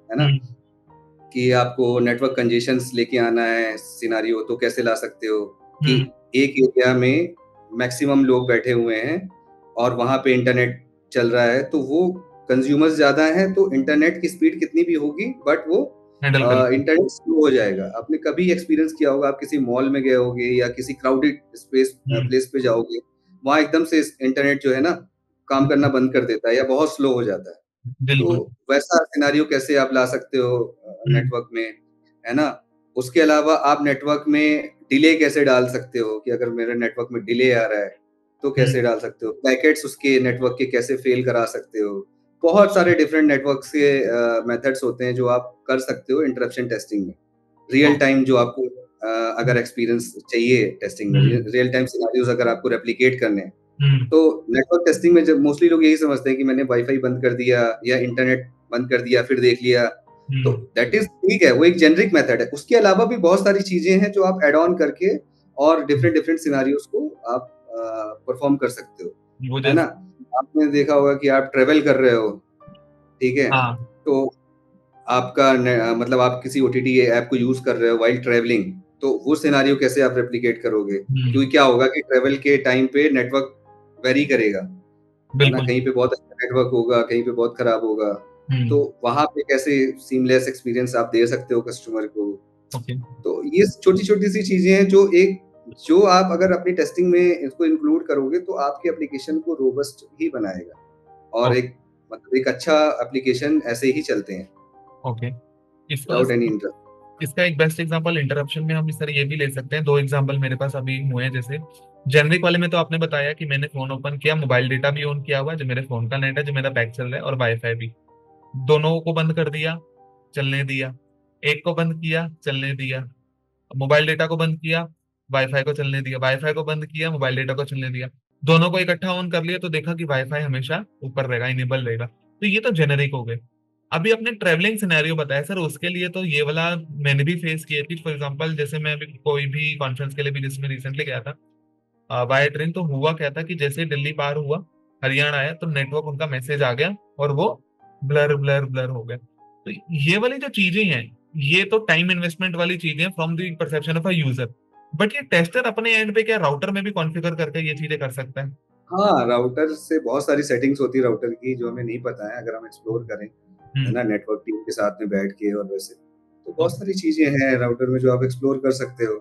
है ना? हम्म। कि आपको नेटवर्क कंजेशंस लेके आना है सिनेरियो, तो कैसे ला सकते हो कि हम्म। एक एरिया में मैक्सिमम लोग बैठे हुए हैं और वहाँ पे इंटरनेट चल रहा है, तो वो कंज्यूमर्स ज़्यादा हैं, तो इंटरनेट की स्पीड कितनी भी होगी बट वो हैंडल कर लेंगे। इंटरनेट स्लो हो जाएगा। आपने कभी एक्सपीरियंस किया होगा, आप किसी मॉल में गए होगे या किसी क्राउडेड हम्म। प्लेस पे जाओगे, वहाँ एकदम से इंटरनेट जो है ना, काम करना हम्म। बंद कर देता है या बहुत स्लो हो जाता है। तो बिल्कुल। वैसा सिनेरियो कैसे आप ला सकते हो हम्म। नेटवर्क में, है ना? उसके अलावा आप नेटवर्क में डिले कैसे डाल सकते हो कि अगर मेरे नेटवर्क में डिले आ रहा है, तो कैसे हम्म। डाल सकते हो? पैकेट्स उसके नेटवर्क के कैसे फ़ेल करा सकते हो? बहुत सारे डिफरेंट नेटवर्क्स के मेथड्स होते हैं जो आप कर सकते हो इंटरप्शन टेस्टिंग में। Real okay. टाइम जो आपको अगर एक्सपीरियंस चाहिए टेस्टिंग में, रियल टाइम सिनेरियोज अगर आपको रेप्लिकेट करने हैं, तो नेटवर्क टेस्टिंग में जब मोस्टली लोग यही समझते हैं कि मैंने वाईफाई बंद कर दिया या इंटरनेट बंद कर दिया फिर देख लिया, तो दैट इज ठीक है, वो एक जेनरिक मेथड है। उसके अलावा भी बहुत सारी चीजें हैं जो आप एड ऑन करके और डिफरेंट डिफरेंट सिनेरियोज को आप परफॉर्म कर सकते हो, है ना। आपने देखा होगा कि आप ट्रेवल कर रहे हो, ठीक है, तो आपका मतलब आप किसी ओटीटी ऐप को यूज कर रहे हो वाइल ट्रेवलिंग, तो वो सिनेरियो कैसे आप रेप्लिकेट करोगे, क्योंकि क्या होगा कि ट्रेवल के टाइम पे नेटवर्क वेरी करेगा, है ना, कहीं पे बहुत अच्छा नेटवर्क होगा, कहीं पे बहुत खराब होगा, तो वहां पे कैसे सीमलेस एक्सपीरियंस आप दे सकते हो कस्टमर को। तो ये छोटी छोटी सी चीजें हैं जो आप अगर अपनी टेस्टिंग में इसको इंक्लूड करोगे तो आपके एप्लीकेशन को रोबस्ट ही बनाएगा, और एक मतलब एक अच्छा एप्लीकेशन ऐसे ही चलते हैं। इसका एक बेस्ट एग्जांपल इंटरप्शन में हम इस तरह ये भी ले सकते हैं। 2 एग्जांपल मेरे पास अभी हुए हैं। जैसे जेनरिक वाले में तो आपने बताया कि मैंने फोन ओपन किया, मोबाइल डेटा भी ऑन किया हुआ है, जो मेरे फोन का नेट है, जो मेरा बैक चल रहा है, और वाईफाई भी, दोनों को बंद कर दिया, चलने दिया। एक को बंद किया, चलने दिया। मोबाइल डेटा को बंद किया, वाईफाई को चलने दिया। वाईफाई को बंद किया, मोबाइल डेटा को चलने दिया। दोनों को इकट्ठा ऑन कर लिया तो देखा कि वाईफाई हमेशा ऊपर रहेगा, इनेबल रहेगा। तो ये तो जेनरिक हो गए। अभी आपने ट्रेवलिंग सिनेरियो बताया सर, उसके लिए तो ये वाला मैंने भी फेस किया थी। फॉर एग्जांपल, जैसे मैं अभी कोई भी कॉन्फ्रेंस के लिए भी जिसमें रिसेंटली गया था बाय ट्रेन, तो हुआ क्या था कि जैसे दिल्ली पार हुआ, हरियाणा आया, तो नेटवर्क उनका मैसेज आ गया और वो ब्लर ब्लर ब्लर हो गया। तो ये वाली जो चीजें हैं, ये तो टाइम इन्वेस्टमेंट वाली चीजें from the perception of a user. But ये टेस्टर अपने एंड पे क्या राउटर में भी कॉन्फ़िगर करके ये चीजें कर सकता है? हाँ, राउटर से बहुत सारी सेटिंग्स होती है राउटर की जो हमें नहीं पता है, अगर हम एक्सप्लोर करें, है ना, नेटवर्क टीम के साथ में बैठ के, और वैसे तो बहुत सारी चीजें हैं राउटर में जो आप एक्सप्लोर कर सकते हो,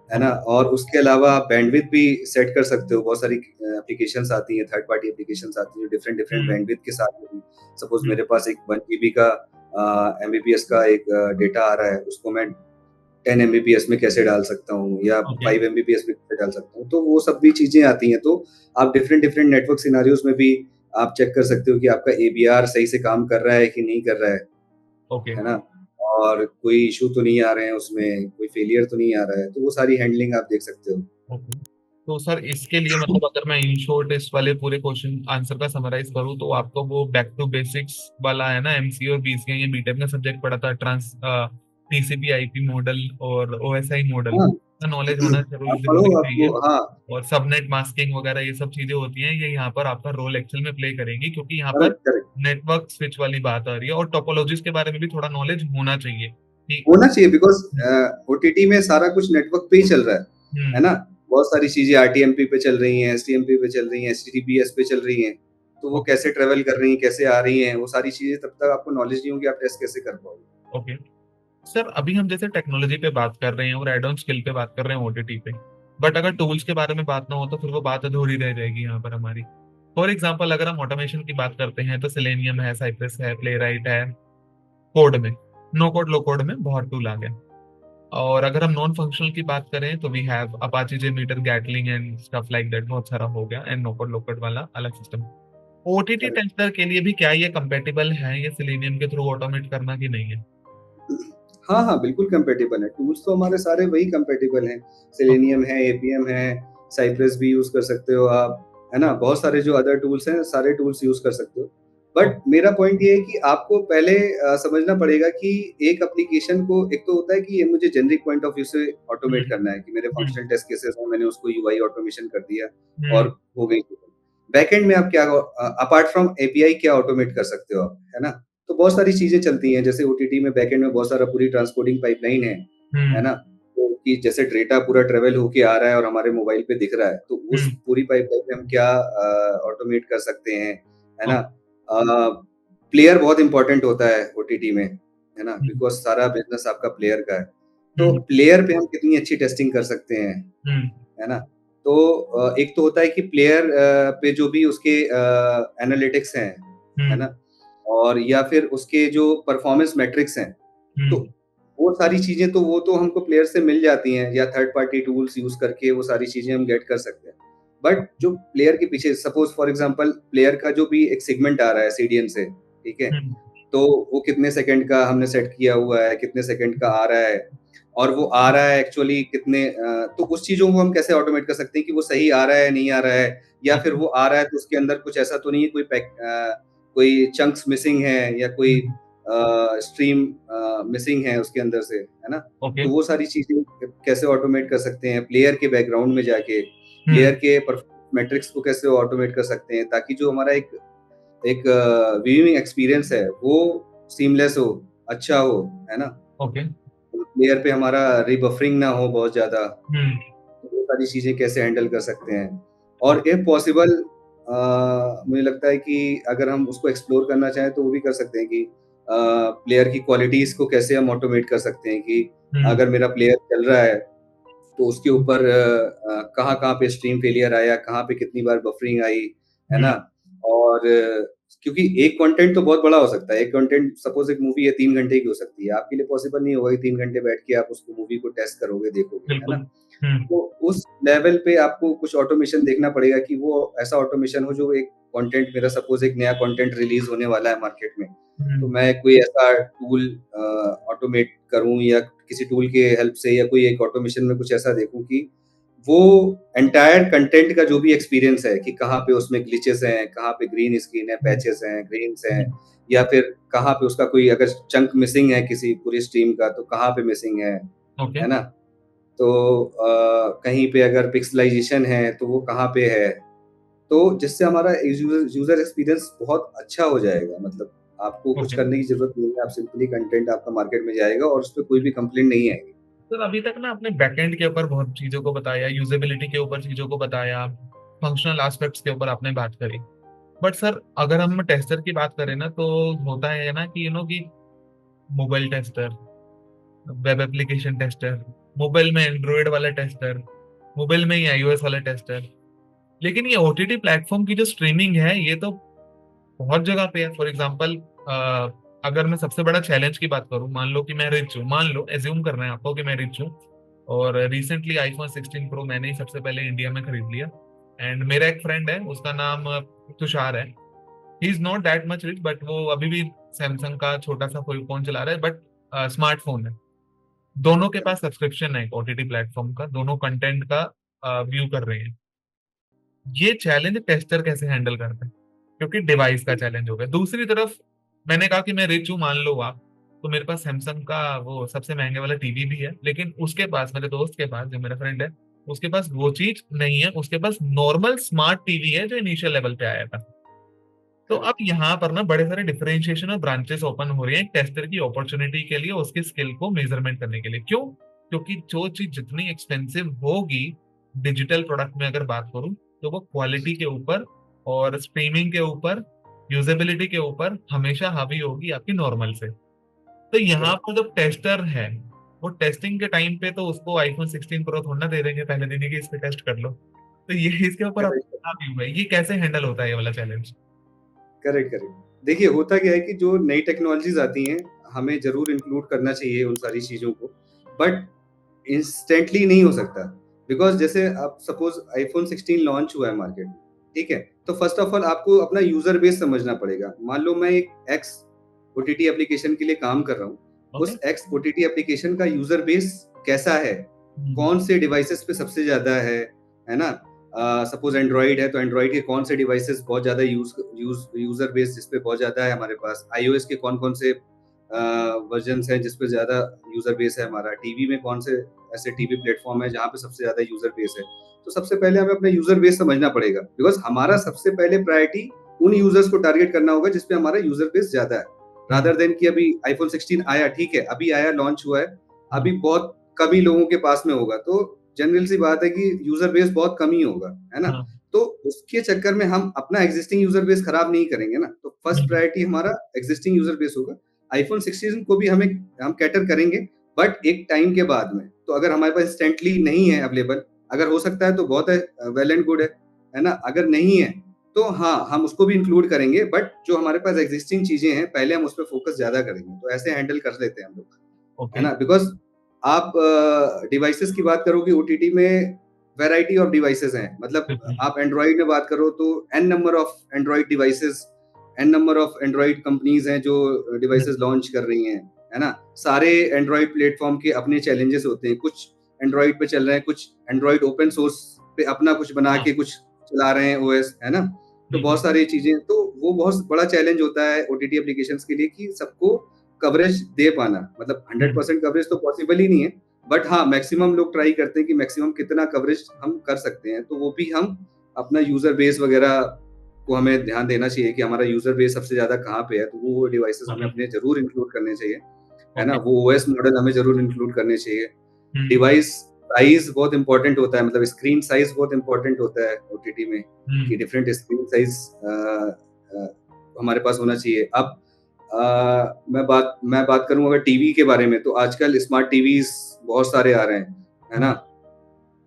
है ना। और उसके अलावा आप बैंडविड्थ भी सेट कर सकते हो। बहुत सारी एप्लीकेशंस आती हैं, थर्ड पार्टी एप्लीकेशंस आती हैं जो डिफरेंट डिफरेंट बैंडविड्थ के साथ में, सपोज मेरे पास एक 1 जीबी का एमबीपीएस का एक डेटा आ रहा है, उसको मैं 10 एमबीपीएस में कैसे डाल सकता हूँ, या 5 एमबीपीएस में कैसे डाल सकता हूँ, तो वो सब भी चीजें आती हैं। तो आप डिफरेंट डिफरेंट नेटवर्क सिनेरियोज में भी आप चेक कर सकते हो कि आपका एबीआर सही से काम कर रहा है कि नहीं कर रहा है, है ना, और कोई इशू तो नहीं आ रहे हैं उसमें, कोई फेलियर तो नहीं आ रहा है, तो वो सारी हैंडलिंग आप देख सकते हो। तो सर इसके लिए मतलब अगर मैं इन शॉर्ट इस वाले पूरे क्वेश्चन आंसर का समराइज करूँ, तो आपको वो बैक टू बेसिक्स वाला है ना, एमसीए और बीसीए, ये बीटेक का सब्जेक्ट पढ़ा था, टीसीपी आईपी मॉडल और ओएसआई मॉडल का नॉलेज होना जरूरी चाहिए। और सबनेट मास्किंग वगैरह ये सब चीजें होती हैं, ये यहाँ पर आपका रोल एक्चुअल में प्ले करेंगी, क्योंकि यहाँ पर नेटवर्क स्विच वाली बात आ रही है। और टोपोलॉजीज के बारे में भी थोड़ा नॉलेज होना चाहिए, बिकॉज ओटीटी में सारा कुछ नेटवर्क पे ही चल रहा है ना। बहुत सारी चीजें आरटीएमपी पे चल रही हैं, एसटीएमपी पे चल रही हैं, एचटीटीपीएस पे चल रही हैं, तो वो कैसे ट्रेवल कर रही हैं, कैसे आ रही हैं, वो सारी चीजें तब तक आपको नॉलेज नहीं होगी, आप टेस्ट कैसे कर पाओगे। ओके सर, अभी हम जैसे टेक्नोलॉजी पे बात कर रहे हैं और एड ऑन स्किल पे बात कर रहे हैं ओटीटी पे, बट अगर टूल्स के बारे में बात ना हो तो फिर वो बात अधूरी रह जाएगी यहाँ पर हमारी। फॉर एग्जाम्पल, अगर हम ऑटोमेशन की बात करते हैं तो सेलेनियम है, साइप्रस है, प्लेराइट है। कोड में, नो कोड लो कोड में बहुत टूल आ गया। और अगर हम नॉन फंक्शनल की बात करें तो we have Apache JMeter, Gatling and stuff like that, बहुत सारा हो गया। And no code low code वाला अलग सिस्टम। ओटीटी टेस्टर के लिए भी क्या ये कंपेटेबल है, ये सेलेनियम के थ्रू ऑटोमेट करना कि नहीं है? हाँ, बिल्कुल कंपेटेबल है। टूल्स तो हमारे सारे वही कंपेटेबल हैं। सेलेनियम है, एपीएम है, साइप्रस भी यूज कर सकते हो आप, है ना। बहुत सारे जो अदर टूल्स हैं, सारे टूल्स यूज कर सकते हो। बट मेरा पॉइंट ये है कि आपको पहले समझना पड़ेगा कि एक एप्लीकेशन को, एक तो होता है कि ये मुझे जेनरिक पॉइंट ऑफ व्यू से ऑटोमेट करना है कि मेरे फंक्शनल टेस्ट केसेस हैं, मैंने उसको यूआई ऑटोमेशन कर दिया और हो गई। बैकएंड में आप क्या अपार्ट फ्रॉम एपीआई क्या ऑटोमेट कर सकते हो आप, है ना। तो बहुत सारी चीजें चलती हैं, जैसे ओटीटी में बैकएंड में बहुत सारा पूरी ट्रांसपोर्टिंग पाइपलाइन है ना। तो कि जैसे डेटा पूरा ट्रेवल होके आ रहा है और हमारे मोबाइल पे दिख रहा है, तो उस पूरी पाइपलाइन में हम क्या ऑटोमेट कर सकते हैं, है ना। प्लेयर बहुत इंपॉर्टेंट होता है ओटीटी में, है ना, बिकॉज सारा बिजनेस आपका प्लेयर का है। तो प्लेयर पे हम कितनी अच्छी टेस्टिंग कर सकते हैं, है ना। तो एक तो होता है कि प्लेयर पे जो भी उसके एनालिटिक्स हैं, है ना, और या फिर उसके जो परफॉर्मेंस मैट्रिक्स हैं, तो वो सारी चीजें तो वो तो हमको प्लेयर से मिल जाती हैं, या थर्ड पार्टी टूल्स यूज करके वो सारी चीजें हम गेट कर सकते हैं। बट जो प्लेयर के पीछे, सपोज फॉर एग्जांपल, प्लेयर का जो भी एक सेगमेंट आ रहा है सीडीएन से, ठीक है, तो वो कितने सेकंड का हमने सेट किया हुआ है, कितने सेकंड का आ रहा है, और वो आ रहा है एक्चुअली कितने तो उस चीज़ों को हम कैसे ऑटोमेट कर सकते हैं कि वो सही आ रहा है, नहीं आ रहा है, या फिर ओके। वो आ रहा है तो उसके अंदर कुछ ऐसा तो नहीं है, कोई चंक्स मिसिंग है या कोई हम्म। स्ट्रीम मिसिंग है उसके अंदर से, है ना? ओके। तो वो सारी चीज़ें कैसे ऑटोमेट कर सकते हैं, प्लेयर के बैकग्राउंड में जाके, हम्म। प्लेयर के परफॉर्मेंस मैट्रिक्स को कैसे ऑटोमेट कर सकते हैं ताकि जो हमारा एक एक व्यूइंग एक्सपीरियंस है वो सीमलेस हो, अच्छा हो, है ना? ओके। प्लेयर पे हमारा रीबफरिंग ना हो बहुत ज़्यादा, हम्म। तो वो सारी चीज़ें कैसे हैंडल कर सकते हैं। और इफ पॉसिबल मुझे लगता है कि अगर हम उसको एक्सप्लोर करना चाहें तो वो भी कर सकते हैं कि प्लेयर की क्वालिटीज़ को कैसे हम ऑटोमेट कर सकते हैं कि हम्म। अगर मेरा प्लेयर चल रहा है तो उसके ऊपर कहाँ-कहाँ पे स्ट्रीम फेलियर आया, कहाँ पे कितनी बार बफरिंग आई, है हम्म। ना? और क्योंकि एक कंटेंट तो बहुत बड़ा हो सकता है, एक कंटेंट सपोज़ एक मूवी है 3 घंटे की हो सकती है, आपके लिए पॉसिबल नहीं होगा कि 3 घंटे बैठ के आप उसको मूवी को टेस्ट करोगे, देखोगे, है बिल्कुल। ना? हम्म। तो उस लेवल पे आपको कुछ ऑटोमेशन देखना पड़ेगा कि वो ऐसा ऑटोमेशन हो जो एक कंटेंट मेरा सपोज़ एक नया कंटेंट रिलीज़ होने वाला है मार्केट में, तो हम्म। मैं कोई ऐसा टूल ऑटोमेट करूँ या किसी टूल के हेल्प से या कोई एक ऑटोमेशन में कुछ ऐसा देखूँ कि वो एंटायर कंटेंट का जो भी एक्सपीरियंस है कि कहाँ पे उसमें ग्लिचेस हैं, कहाँ पे ग्रीन स्क्रीन है, हम्म। पैचेस हैं, ग्रेन्स हैं, हम्म। या फिर कहाँ पे उसका कोई अगर चंक मिसिंग है किसी पूरी स्ट्रीम का तो कहाँ पे मिसिंग ओके। है ना? तो कहीं पे अगर पिक्सेलाइज़ेशन है तो वो कहाँ पे है? तो जिससे हमारा यूज़र एक्सपीरियंस बहुत अच्छा हो जाएगा, मतलब आपको कुछ ओके। करने की ज़रूरत नहीं है, आप सिंपली कंटेंट आपका मार्केट में जाएगा और उसपे कोई भी कंप्लेंट नहीं आएगी। सर अभी तक ना आपने बैकएंड के ऊपर बहुत चीजों को बताया, यूजेबिलिटी के ऊपर चीजों को बताया, फंक्शनल एस्पेक्ट्स के ऊपर आपने बात करी। बट सर अगर हम टेस्टर की बात करें ना तो होता है ना कि कि mobile tester, web application tester, mobile में एंड्रॉयड वाला टेस्टर, मोबाइल में ही आईओएस वाला टेस्टर। लेकिन ये ओटीटी प्लेटफॉर्म की जो स्ट्रीमिंग है ये तो बहुत जगह पे है। फॉर एग्जांपल अगर मैं सबसे बड़ा चैलेंज की बात करूं, मान लो कि मैं रिच हूँ, मान लो एज्यूम करना है आपको कि मैं रिच हूँ और रिसेंटली आईफोन 16 प्रो मैंने ही सबसे पहले इंडिया में खरीद लिया। एंड मेरा एक फ्रेंड है, उसका नाम तुषार है। He is not that much rich but वो अभी भी सैमसंग का छोटा सा कोई फोन चला रहा है, बट स्मार्टफोन है। दोनों के पास सब्सक्रिप्शन है ओटीटी प्लेटफॉर्म का, दोनों कंटेंट का व्यू कर रहे हैं। ये चैलेंज टेस्टर कैसे हैंडल करते हैं, क्योंकि डिवाइस का चैलेंज हो गया। दूसरी तरफ मैंने कहा कि मैं रिच हूँ, मान लो आप, तो मेरे पास सैमसंग का वो सबसे महंगे वाला टीवी भी है, लेकिन उसके पास, मेरे दोस्त के पास, जो मेरा फ्रेंड है, उसके पास वो चीज नहीं है। उसके पास नॉर्मल स्मार्ट टीवी है जो इनिशियल लेवल पे आया था। तो अब करेक्ट, यहाँ पर ना बड़े सारे डिफरेंशिएशन और ब्रांचेस ओपन हो रही हैं टेस्टर की अपॉर्चुनिटी के लिए, उसकी स्किल को मेजरमेंट करने के लिए। क्यों? क्योंकि जो चीज जितनी एक्सपेंसिव होगी डिजिटल प्रोडक्ट में अगर बात करूं, तो वो क्वालिटी के ऊपर और स्ट्रीमिंग के ऊपर, यूजेबिलिटी के ऊपर हमेशा हावी होगी आपकी नॉर्मल से। तो यहाँ करेक्ट, पर जो टेस्टर है वो टेस्टिंग के टाइम पे तो उसको आईफोन 16 प्रो थोड़ा ना दे देंगे पहले दिन ही कि इस पे टेस्ट कर लो। तो ये इसके ऊपर करेक्ट, अपना व्यू है, ये कैसे हैंडल होता है ये वाला चैलेंज? Correct, correct. देखिए, होता क्या है कि जो नई टेक्नोलॉजीज़ आती हैं, हमें ज़रूर इंक्लूड करना चाहिए उन सारी चीज़ों को, बट इंस्टेंटली नहीं हो सकता। बिकॉज़ जैसे आप सपोज़ आईफ़ोन 16 लॉन्च हुआ है मार्केट में, ठीक है? तो फर्स्ट ऑफ ऑल आपको अपना यूज़र बेस समझना पड़ेगा। मान लो मैं एक एक्स ओटीटी एप्लीकेशन के लिए काम कर रहा हूँ, ओके। उस एक्स ओटीटी एप्लीकेशन का यूज़र बेस कैसा है? कौन से डिवाइसेज़ पे सबसे ज़्यादा है ना? सपोज़ एंड्रॉइड है, तो एंड्रॉइड के कौन से डिवाइसेज़ बहुत ज़्यादा यूज़र बेस जिस पे बहुत ज़्यादा है हमारे पास? आईओएस के कौन-कौन से वर्जन्स हैं जिस पे ज़्यादा यूज़र बेस है हमारा? टीवी में कौन से ऐसे टीवी प्लेटफ़ॉर्म है जहाँ पे सबसे ज़्यादा यूज़र बेस है? तो सबसे पहले हमें अपना यूज़र बेस समझना पड़ेगा, बिकॉज़ हमारा सबसे पहले प्रायोरिटी उन यूज़र्स को टारगेट करना होगा जिस पे हमारा यूज़र बेस ज़्यादा है। हम्म। रादर देन कि अभी आईफ़ोन 16 आया, ठीक है, अभी आया, लॉन्च हुआ है, हम्म। अभी बहुत कम ही लोगों के पास में होगा, तो जनरल सी बात है कि यूज़र बेस बहुत कम ही होगा, है ना? हाँ। तो उसके चक्कर में हम अपना एक्जिस्टिंग यूज़र बेस खराब नहीं करेंगे ना, तो फर्स्ट हम्म। प्रायोरिटी हमारा एक्जिस्टिंग यूज़र बेस होगा। आईफ़ोन 16 को भी हम कैटर करेंगे, बट एक टाइम के बाद में। तो अगर हमारे पास इंस्टेंटली नहीं है अवेलेबल, अगर हो सकता है तो बहुत है, वेल एंड गुड है ना? अगर नहीं है, तो हाँ, हम उसको भी इंक्लूड करेंगे, बट जो हमारे पास एक्जिस्टिंग चीज़ें हैं, पहले हम उस पे फोकस ज़्यादा करेंगे। तो ऐसे हैंडल कर लेते हैं हम लोग, है ओके। ना? बिकॉज़ आप डिवाइसेज़ की बात करोगे, ओटीटी में वैरायटी ऑफ डिवाइसेज़ हैं। मतलब बिल्कुल। आप एंड्रॉइड में बात करो तो N number of Android devices, N number of Android companies हैं जो डिवाइसेज़ हम्म। लॉन्च कर रही हैं, है ना? सारे एंड्रॉइड प्लेटफॉर्म के अपने चैलेंजेस होते हैं, कुछ एंड्रॉइड पे चल रहे हैं, कुछ एंड्रॉइड ओपन सोर्स पे अपना कुछ बना हाँ। के कुछ चला रहे हैं ओएस, है ना? तो बहुत सारी चीजें, तो वो बहुत बड़ा चैलेंज होता है ओटीटी एप्लीकेशंस के लिए कि सबको कवरेज दे पाना, मतलब 100% कवरेज तो पॉसिबल ही नहीं है, बट हाँ मैक्सिमम लोग ट्राई करते हैं कि मैक्सिमम कितना कवरेज हम कर सकते हैं, तो वो भी हम अपना यूजर बेस वगैरह को हमें ध्यान देना चाहिए कि हमारा यूजर बेस सबसे ज्यादा कहाँ पे है, तो वो डिवाइसेस हमें अपने जरूर इंक्लूड करने चाहिए, है ना? ओके। वो ओएस मॉडल हमें जरूर इंक्लूड करने चाहिए। हम्म। डिवाइस साइज बहुत इंपॉर्टेंट होता है, मतलब स्क्रीन साइज बहुत इंपॉर्टेंट होता है ओटीटी में, कि हम्म। डिफरेंट स्क्रीन साइज हमारे पास होना चाहिए। अब मैं बात करूं अगर टीवी के बारे में, तो आजकल स्मार्ट टीवीज बहुत सारे आ रहे हैं, है ना?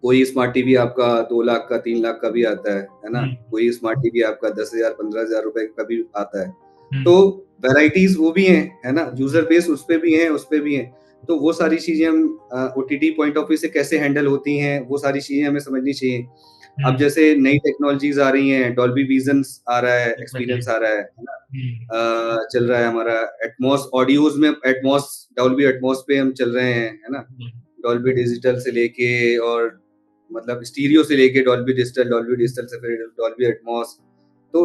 कोई स्मार्ट टीवी आपका 2 लाख का, 3 लाख का भी आता है ना? हम्म। कोई स्मार्ट टीवी आपका 10,000 15,000 रुपए का भी आता है। तो हम्म। वैराइटीज वो भी हैं, है ना? यूजर बेस उस पे भी है, उस पे भी है। तो वो सारी चीजें हम ओटीटी पॉइंट ऑफ व्यू से कैसे हैंडल होती हैं, वो सारी चीजें हमें समझनी चाहिए। अब हम्म। जैसे नई टेक्नोलॉजीज आ रही हैं, डॉल्बी विजन्स आ रहा है, एग्जैक्टली। एक्सपीरियंस आ रहा है ना? हम्म। चल रहा है हमारा एटमॉस ऑडियोज में, एटमॉस, डॉल्बी एटमॉस पे हम चल रहे हैं, है ना? डॉल्बी डिजिटल से लेके, और मतलब स्टीरियो से लेके डॉल्बी डिजिटल, डॉल्बी डिजिटल से फिर डॉल्बी एटमॉस। तो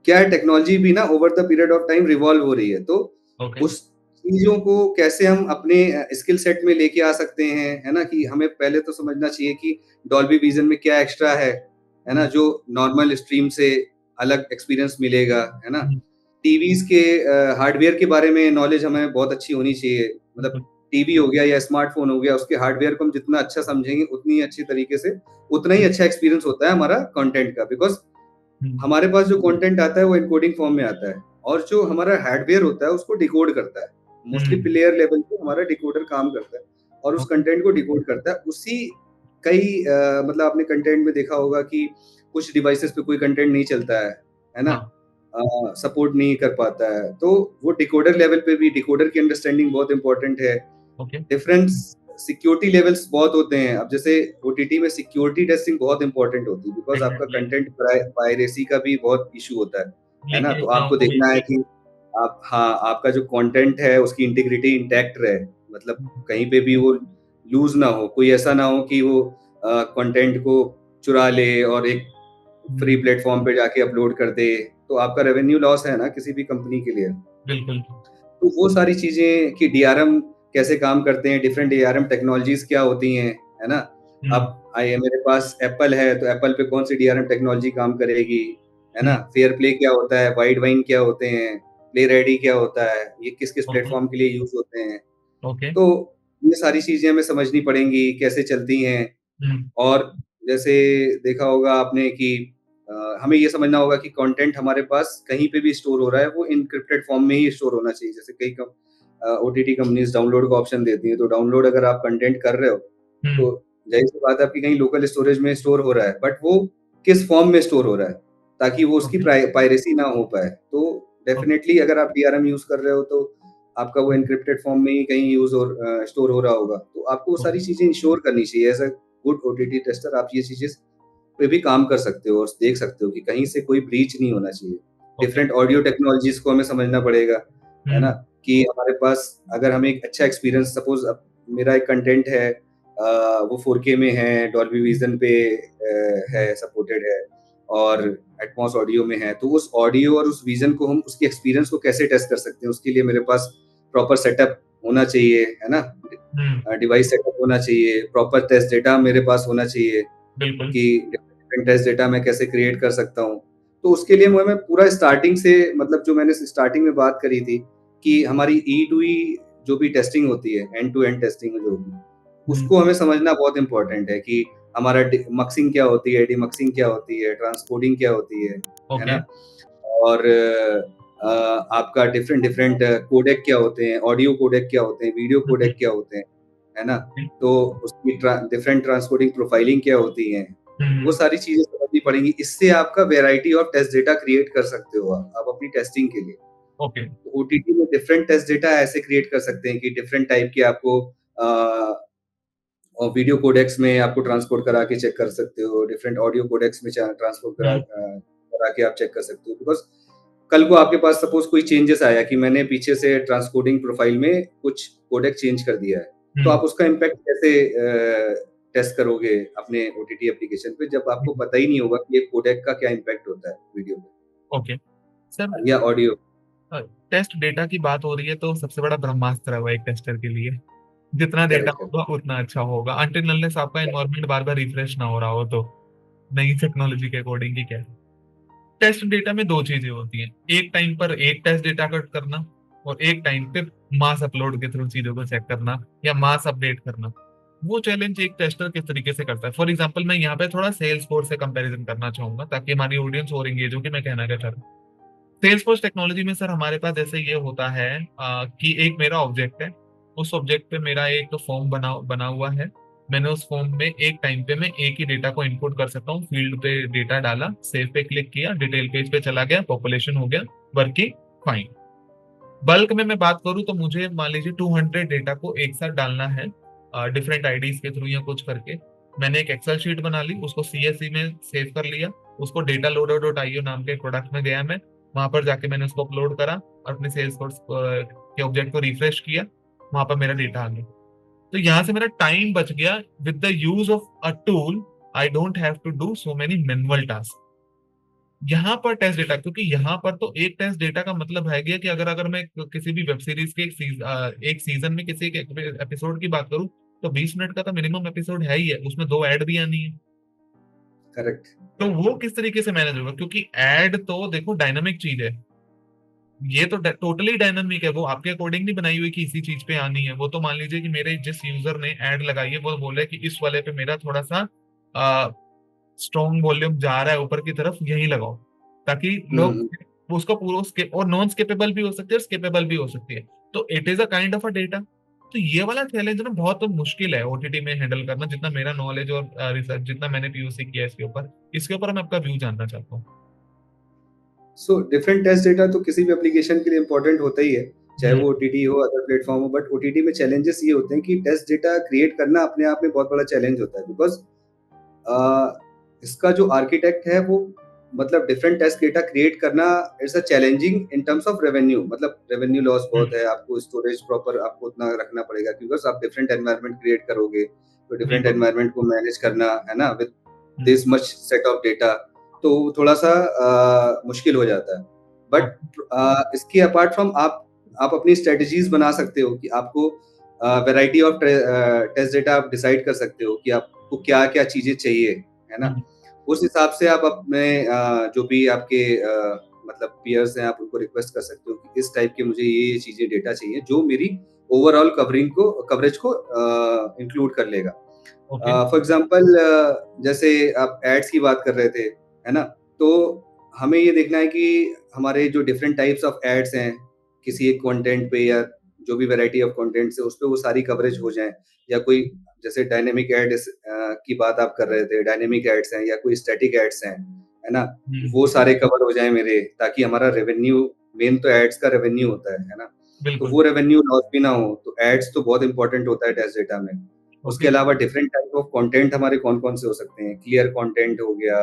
क्या है, टेक्नोलॉजी भी ना over the period of time revolve हो रही है, तो ओके। उस चीजों को कैसे हम अपने स्किल सेट में लेके आ सकते हैं, है ना? कि हमें पहले तो समझना चाहिए कि डॉल्बी विजन में क्या एक्स्ट्रा है ना? जो नॉर्मल स्ट्रीम से अलग एक्सपीरियंस मिलेगा, है ना? टीवीज के हार्डवेयर के बारे में नॉलेज हमें बहुत अच्छी होनी चाहिए, मतलब टीवी हो गया या स्मार्टफोन हो गया, उसके हार्डवेयर को हम जितना अच्छा समझेंगे उतनी अच्छी तरीके से उतना ही अच्छा एक्सपीरियंस होता है हमारा कंटेंट का, बिकॉज हमारे पास जो कंटेंट आता है वो एन्कोडिंग फॉर्म में आता है, और जो हमारा हार्डवेयर होता है उसको डिकोड करता है। मोस्टली प्लेयर लेवल पे हमारा डिकोडर काम करता है और उस ओके। कंटेंट को डिकोड करता है। उसी कई मतलब आपने कंटेंट में देखा होगा कि कुछ डिवाइसेस पे कोई कंटेंट नहीं चलता है ना? हाँ। सपोर्ट नहीं कर पाता है, तो वो डिकोडर लेवल पे भी डिकोडर की अंडरस्टैंडिंग बहुत इंपॉर्टेंट है। ओके। डिफरेंट सिक्योरिटी लेवल्स बहुत होते हैं। अब जैसे ओटीटी में सिक्योरिटी टेस्टिंग बहुत इंपॉर्टेंट होती है, बिकॉज आपका एग्जैक्टली। कंटेंट पायरेसी का भी बहुत इशू होता है ना? तो लीकेज ना आपको हो। देखना है कि आप, हाँ, आपका जो कंटेंट है उसकी इंटीग्रिटी इंटैक्ट रहे, मतलब कहीं पे भी वो लूज ना हो, कोई ऐसा ना हो कि वो कंटेंट को चुरा ले और एक फ्री प्लेटफॉर्म पे जाके अपलोड कर दे, तो आपका रेवेन्यू लॉस है ना किसी भी कंपनी के लिए। बिल्कुल। तो वो सारी चीजें कि डीआरएम कैसे काम करते हैं, डिफरेंट डीआरएम टेक्नोलॉजीज क्या होती हैं, है ना? अब आइए, मेरे पास एप्पल है, तो एप्पल पे कौन सी डीआरएम टेक्नोलॉजी काम करेगी, है ना? फेयर प्ले क्या होता है, वाइड वाइन क्या होते हैं, प्ले रेडी क्या होता है, ये किस किस ओके। प्लेटफॉर्म के लिए यूज होते हैं। ओके। तो ये सारी चीजें हमें समझनी पड़ेंगी कैसे चलती हैं। और जैसे देखा होगा आपने कि हमें ये समझना होगा कि कंटेंट हमारे पास कहीं पे भी स्टोर हो रहा है वो इनक्रिप्टेड फॉर्म में ही स्टोर होना चाहिए। जैसे कई ओटीटी कंपनीज डाउनलोड का ऑप्शन देती हैं, तो डाउनलोड अगर आप कंटेंट कर रहे हो, तो जाहिर सी बात है आपकी कहीं लोकल स्टोरेज में स्टोर हो रहा है, बट वो किस फॉर्म में स्टोर हो रहा है, ताकि वो उसकी ओके। पायरेसी ना हो पाए। तो डेफिनेटली अगर आप डीआरएम यूज कर रहे हो, तो आपका वो एन्क्रिप्टेड फॉर्म में ही कहीं स्टोर हो रहा होगा, तो आपको वो सारी चीजें इंश्योर करनी चाहिए। As a good OTT tester आप ये चीजें पे भी काम कर सकते हो और देख सकते हो कि कहीं से कोई ब्रीच नहीं होना चाहिए। ओके। डिफरेंट ऑडियो टेक्नोलॉजीज को हमें समझना पड़ेगा, है ना? कि हमारे पास अगर हमें एक अच्छा एक्सपीरियंस, सपोज अब मेरा एक कंटेंट है, वो 4K में है, डॉल्बी विजन पे है, सपोर्टेड है, और एटमॉस ऑडियो में है, तो उस ऑडियो और उस विजन को हम उसकी एक्सपीरियंस को कैसे टेस्ट कर सकते हैं, उसके लिए मेरे पास प्रॉपर सेटअप होना चाहिए, है ना? डिवाइस सेटअप होना चाहिए, प्रॉपर टेस्ट डेटा मेरे पास होना चाहिए बिल्कुल। कि डिफरेंट टेस्ट डेटा मैं कैसे क्रिएट कर सकता हूँ। तो उसके लिए मैं पूरा स्टार्टिंग से, मतलब जो मैंने स्टार्टिंग में बात करी थी कि हमारी ई टू ई जो भी टेस्टिंग होती है, एंड टू एंड टेस्टिंग जो होती है, उसको हमें समझना बहुत इंपॉर्टेंट है कि हमारा मक्सिंग क्या होती है, डीमक्सिंग क्या होती है, ट्रांसकोडिंग क्या होती है ओके। ना? और आपका डिफरेंट डिफरेंट कोडेक क्या होते हैं, ऑडियो कोडेक क्या होते हैं, वीडियो कोडेक क्या होते हैं, है ना? तो उसकी डिफरेंट ट्रांसकोडिंग प्रोफाइलिंग क्या होती है, वो सारी चीजें समझनी पड़ेंगी। इससे आपका variety of test data create कर सकते हो आप अपनी टेस्टिंग के लिए। ओके। ओटीटी में डिफरेंट टेस्ट डेटा ऐसे क्रिएट कर सकते हैं कि डिफरेंट टाइप के आपको और वीडियो कोडेक्स में आपको ट्रांसपोर्ट करा के चेक कर सकते हो, डिफरेंट ऑडियो कोडेक्स में ट्रांसपोर्ट करा के आप चेक कर सकते हो, बिकॉज कल को आपके पास सपोज कोई चेंजेस आया कि मैंने पीछे से ट्रांसकोडिंग प्रोफाइल में कुछ कोडेक चेंज कर दिया है, तो आप उसका इम्पैक्ट कैसे टेस्ट करोगे अपने ओटीटी एप्लीकेशन पे, जब आपको पता ही नहीं होगा कि ये कोडेक का क्या इम्पैक्ट होता है वीडियो पे ओके सर, या ऑडियो। टेस्ट डेटा की बात हो रही है तो सबसे बड़ा ब्रह्मास्त्र है वो एक टेस्टर के लिए। जितना डेटा करेक्ट है। होगा उतना अच्छा होगा, अनटिल अनलेस आपका एनवायरनमेंट बार बार रिफ्रेश ना हो रहा हो तो नई टेक्नोलॉजी के अकॉर्डिंग ही क्या है। टेस्ट डेटा में दो चीजें होती हैं, एक टाइम पर एक टेस्ट डेटा कट करना और एक टाइम पे मास अपलोड के थ्रू चीजों को चेक करना या मास अपडेट करना। वो चैलेंज एक टेस्टर किस तरीके से करता है, फॉर एग्जांपल मैं यहाँ पे थोड़ा सेल्स फोर्स से कंपैरिजन करना चाहूंगा ताकि हमारी ऑडियंस और एंगेज हो कि मैं कहना क्या चाह रहा हूँ। सेल्स फोर्स टेक्नोलॉजी में सर हमारे पास जैसे ये होता है कि एक मेरा ऑब्जेक्ट है, उस ऑब्जेक्ट पे मेरा एक फॉर्म बना बना हुआ है। मैंने उस फॉर्म में एक टाइम पे मैं एक ही डेटा को इनपुट कर सकता हूँ, फील्ड पे डेटा डाला, सेव पे क्लिक किया, डिटेल पेज पे चला गया, पॉपुलेशन हो गया, वर्किंग फाइन। बल्क में मैं बात करूँ तो मुझे मान लीजिए 200 डेटा को एक साथ डालना है डिफरेंट आईडीज के थ्रू या कुछ करके। मैंने एक एक्सेल शीट बना ली, उसको सीएसवी में सेव कर लिया, उसको डेटा लोडर डॉट आईओ नाम के प्रोडक्ट में गया मैं, वहां पर जाके मैंने उसको अपलोड करा और अपने सेल्स फोर्स के ऑब्जेक्ट को रिफ्रेश किया, वहां पर मेरा डेटा आ गया। तो यहाँ से मेरा टाइम बच गया। With the use of a tool I don't have to do so many manual task. यहाँ पर टेस्ट डेटा, क्योंकि यहाँ पर तो एक टेस्ट डेटा का मतलब है कि अगर अगर मैं किसी भी वेब सीरीज के एक सीजन में किसी एक एपिसोड की बात करूँ तो 20 मिनट का तो मिनिमम एपिसोड है ही है, उसमें दो ऐड भी आनी है। करेक्ट। तो वो किस तरीके से मैनेज होगा, क्योंकि ऐड तो देखो डायनामिक चीज है, ये तो टोटली डायनामिक है, वो आपके अकॉर्डिंग नहीं बनाई हुई कि इसी चीज पे आनी है। वो तो मान लीजिए कि मेरे जिस यूजर ने ऐड लगाई है वो बोले कि इस वाले पे मेरा थोड़ा सा स्ट्रॉन्ग वॉल्यूम जा रहा है ऊपर की तरफ, यही लगाओ, ताकि लोग हम्म। वो उसको पूरा स्किप, और नॉन स्किपेबल भी हो सकती है और स्किपेबल भी हो सकती है। तो it is a kind of a data. तो ये वाला चैलेंज ना बहुत मुश्किल है ओटीटी में हैंडल करना, जितना मेरा नॉलेज और रिसर्च, जितना मैंने पीयूसी किया है इसके ऊपर मैं आपका व्यू जानना चाहता हूँ। सो डिफरेंट टेस्ट डेटा तो किसी भी एप्लीकेशन के लिए इम्पोर्टेंट होता ही है, चाहे हम्म। वो ओटीटी हो, अदर प्लेटफॉर्म हो। बट ओटीटी में चैलेंजेस ये होते हैं कि टेस्ट डेटा क्रिएट करना अपने आप में बहुत बड़ा चैलेंज होता है, बिकॉज इसका जो आर्किटेक्ट है वो, मतलब डिफरेंट टेस्ट डेटा क्रिएट करना it's a challenging in terms of revenue, मतलब रेवेन्यू लॉस बहुत है, आपको स्टोरेज प्रॉपर आपको उतना रखना पड़ेगा, क्योंकि आप डिफरेंट एनवायरनमेंट क्रिएट करोगे तो डिफरेंट बिल्कुल। एनवायरनमेंट को मैनेज करना है ना, with hmm. This much set of data, तो थोड़ा सा मुश्किल हो जाता है। बट इसके अपार्ट फ्रॉम आप अपनी स्ट्रेटजीज बना सकते हो कि आपको वैरायटी ऑफ टेस्ट डेटा आप डिसाइड कर सकते हो कि आपको क्या क्या चीजें चाहिए, है ना। ओके। उस हिसाब से आप अपने जो भी आपके मतलब पीयर्स हैं, आप उनको रिक्वेस्ट कर सकते हो कि इस टाइप के मुझे ये चीजें डेटा चाहिए जो मेरी ओवरऑल कवरेज को इंक्लूड कर लेगा। ओके। फॉर एग्जांपल जैसे आप एड्स की बात कर रहे थे, है ना, तो हमें ये देखना है कि हमारे जो डिफरेंट टाइप्स ऑफ एड्स हैं किसी एक कंटेंट पे, या जो भी वैरायटी ऑफ कंटेंट्स है उस पे वो सारी कवरेज हो जाए, या कोई जैसे डायनेमिक एड की बात आप कर रहे थे, डायनेमिक एड्स हैं या कोई स्टैटिक एड्स हैं, है ना, वो सारे कवर हो जाए मेरे, ताकि हमारा रेवेन्यू, मेन तो एड्स का रेवेन्यू होता है ना, तो बिल्कुल। वो रेवेन्यू लॉस भी ना हो। तो एड्स तो बहुत इंपॉर्टेंट होता है टेस्ट डेटा में। उसके ओके। अलावा डिफरेंट टाइप ऑफ कंटेंट हमारे कौन-कौन से हो सकते हैं, क्लियर कंटेंट हो गया,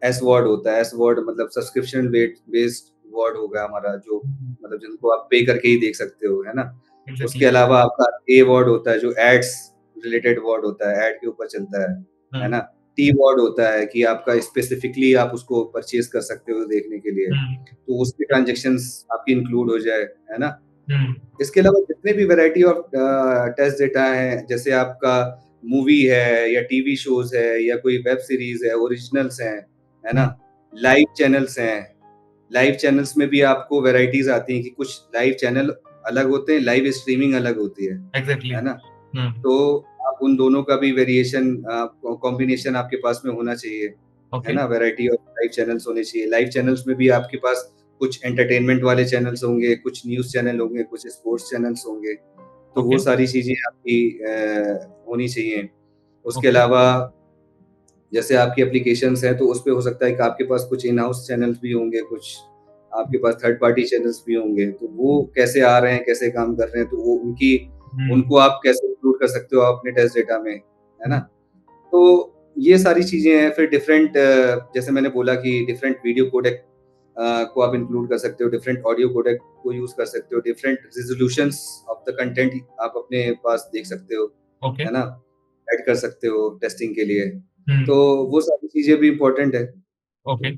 एस वर्ड होता है, एस वर्ड मतलब सब्सक्रिप्शन बेस्ड वर्ड होगा हमारा, जो मतलब जिनको आप पे करके ही देख सकते हो, है ना। उसके एग्जैक्टली। अलावा आपका ए वर्ड होता है जो एड्स रिलेटेड वर्ड होता है, एड के ऊपर चलता है हाँ। ना। टी वर्ड होता है कि आपका स्पेसिफिकली आप उसको परचेज कर सकते हो देखने के लिए, हम्म। तो उसके ट्रांजैक्शंस आपकी इंक्लूड हो जाए, है ना। हम्म। इसके अलावा जितने भी वैरायटी ऑफ टेस्ट डेटा है, जैसे आपका मूवी है या टीवी शोज है या कोई वेब सीरीज है, ओरिजिनल्स हैं, है ना, हम्म। लाइव चैनल्स हैं। लाइव चैनल्स में भी आपको वैरायटीज आती हैं कि कुछ लाइव चैनल अलग होते हैं, लाइव स्ट्रीमिंग अलग होती एग्जैक्टली। है ना। हम्म। तो आप उन दोनों का भी वेरिएशन कॉम्बिनेशन आपके पास में होना चाहिए, है ओके। ना। वैरायटी ऑफ लाइव चैनल्स होने चाहिए। लाइव चैनल्स में भी आपके पास कुछ एंटरटेनमेंट वाले चैनल्स होंगे, कुछ न्यूज़ चैनल होंगे, कुछ स्पोर्ट्स चैनल्स होंगे, तो वो ओके। सारी चीज़ें आपकी होनी चाहिए। उसके ओके। अलावा जैसे आपकी एप्लीकेशंस हैं, तो उसपे हो सकता है कि आपके पास कुछ इन हाउस चैनल्स भी होंगे, कुछ आपके पास थर्ड पार्टी चैनल्स भी होंगे, तो वो कैसे आ रहे हैं, कैसे काम कर रहे हैं, तो वो हम्म। उनको आप कैसे इंक्लूड कर सकते हो अपने टेस्ट डेटा में, है ना। हम्म। तो ये सारी चीज़ें हैं। फिर डिफरेंट जैसे मैंने बोला कि डिफरेंट वीडियो कोडेक को आप इंक्लूड कर सकते हो, डिफरेंट ऑडियो कोडेक को यूज कर सकते हो, different resolutions of the content आप अपने पास देख सकते हो, ओके। है ना, ऐड कर सकते हो टेस्टिंग के लिए। हम्म। तो वो सारी चीजें भी इम्पोर्टेंट है। ओके।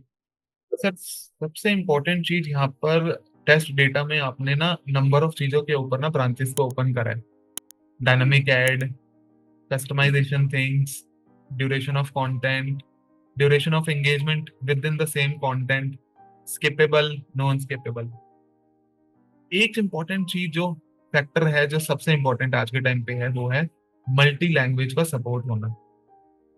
सर सबसे इम्पोर्टेंट चीज यहाँ पर टेस्ट डेटा में आपने ना नंबर ऑफ चीजों के ऊपर ना ब्रांचेस को ओपन करा है। Dynamic add, customization things, duration of content, duration of engagement within the same content, skippable, non-skippable। एक इम्पॉर्टेंट चीज जो फैक्टर है जो सबसे इम्पोर्टेंट आज के टाइम पे है वो है मल्टी लैंग्वेज का सपोर्ट होना।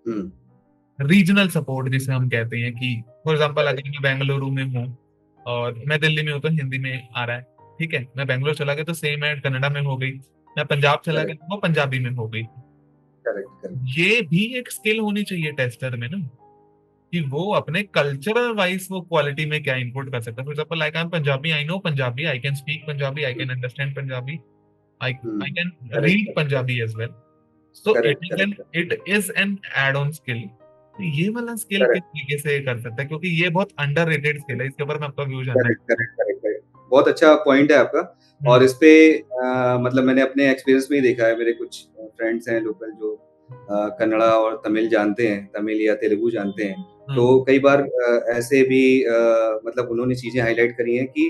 हम्म। रीजनल सपोर्ट जिसे हम कहते हैं कि फॉर एग्जांपल करेक्ट। अगर मैं बेंगलुरु में हूँ और मैं दिल्ली में हूँ तो हिंदी में आ रहा है, ठीक है। मैं बेंगलोर चला गया तो सेम ऐड कन्नड़ा में हो गई। मैं पंजाब चला गया करेक्ट। तो वो पंजाबी में हो गई। करेक्ट। करेक्ट। ये भी एक स्किल होनी चाहिए टेस्टर में ना, कि वो अपने कल्चरल वाइज वो क्वालिटी में क्या इनपुट कर सकता है। For example like I am Punjabi, I know Punjabi, I can speak Punjabi, I can understand Punjabi, I I can read correct. Punjabi as well. So correct. Correct. It is an add on skill. ये वाला skill किस correct. तरीके से कर सकता है, क्योंकि ये बहुत अंडररेटेड स्किल है। इसके ऊपर मैं आपका व्यू जानना करेक्ट। चाहता करेक्ट। करेक्ट। करेक्ट। बहुत अच्छा पॉइंट है आपका। हूँ। और इस पे मतलब मैंने अपने एक्सपीरियंस में ही देखा है, मेरे कुछ फ्रेंड्स हैं लोकल जो कन्नड़ा और तमिल जानते हैं, तमिल या तेलुगु जानते हैं। तो हम्म। कई बार ऐसे भी मतलब उन्होंने चीजें हाईलाइट करी हैं कि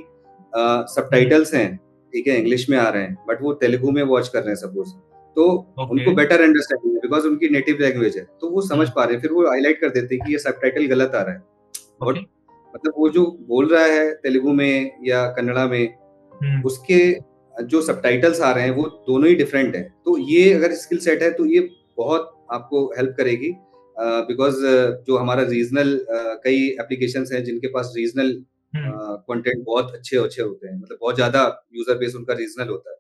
हम्म। सबटाइटल्स हैं, ठीक है, इंग्लिश में आ रहे हैं, बट वो तेलुगु में वॉच कर रहे हैं सपोज, तो ओके। उनको बेटर अंडरस्टैंडिंग है बिकॉज उनकी नेटिव लैंग्वेज है, तो वो समझ हम्म। पा रहे हैं, फिर वो हाईलाइट कर देते हैं कि ये सबटाइटल गलत आ रहा है। ओके। बट मतलब वो जो बोल रहा है तेलुगु में या कन्नड़ा में, हम्म। उसके जो सबटाइटल्स आ रहे हैं वो दोनों ही डिफरेंट हैं। तो ये अगर स्किल सेट है तो ये बहुत आपको हेल्प करेगी, बिकॉज जो हमारा रीजनल कई एप्लीकेशंस हैं जिनके पास रीजनल हम्म। कंटेंट बहुत अच्छे अच्छे होते हैं, मतलब बहुत ज्यादा यूजर बेस उनका रीजनल होता है।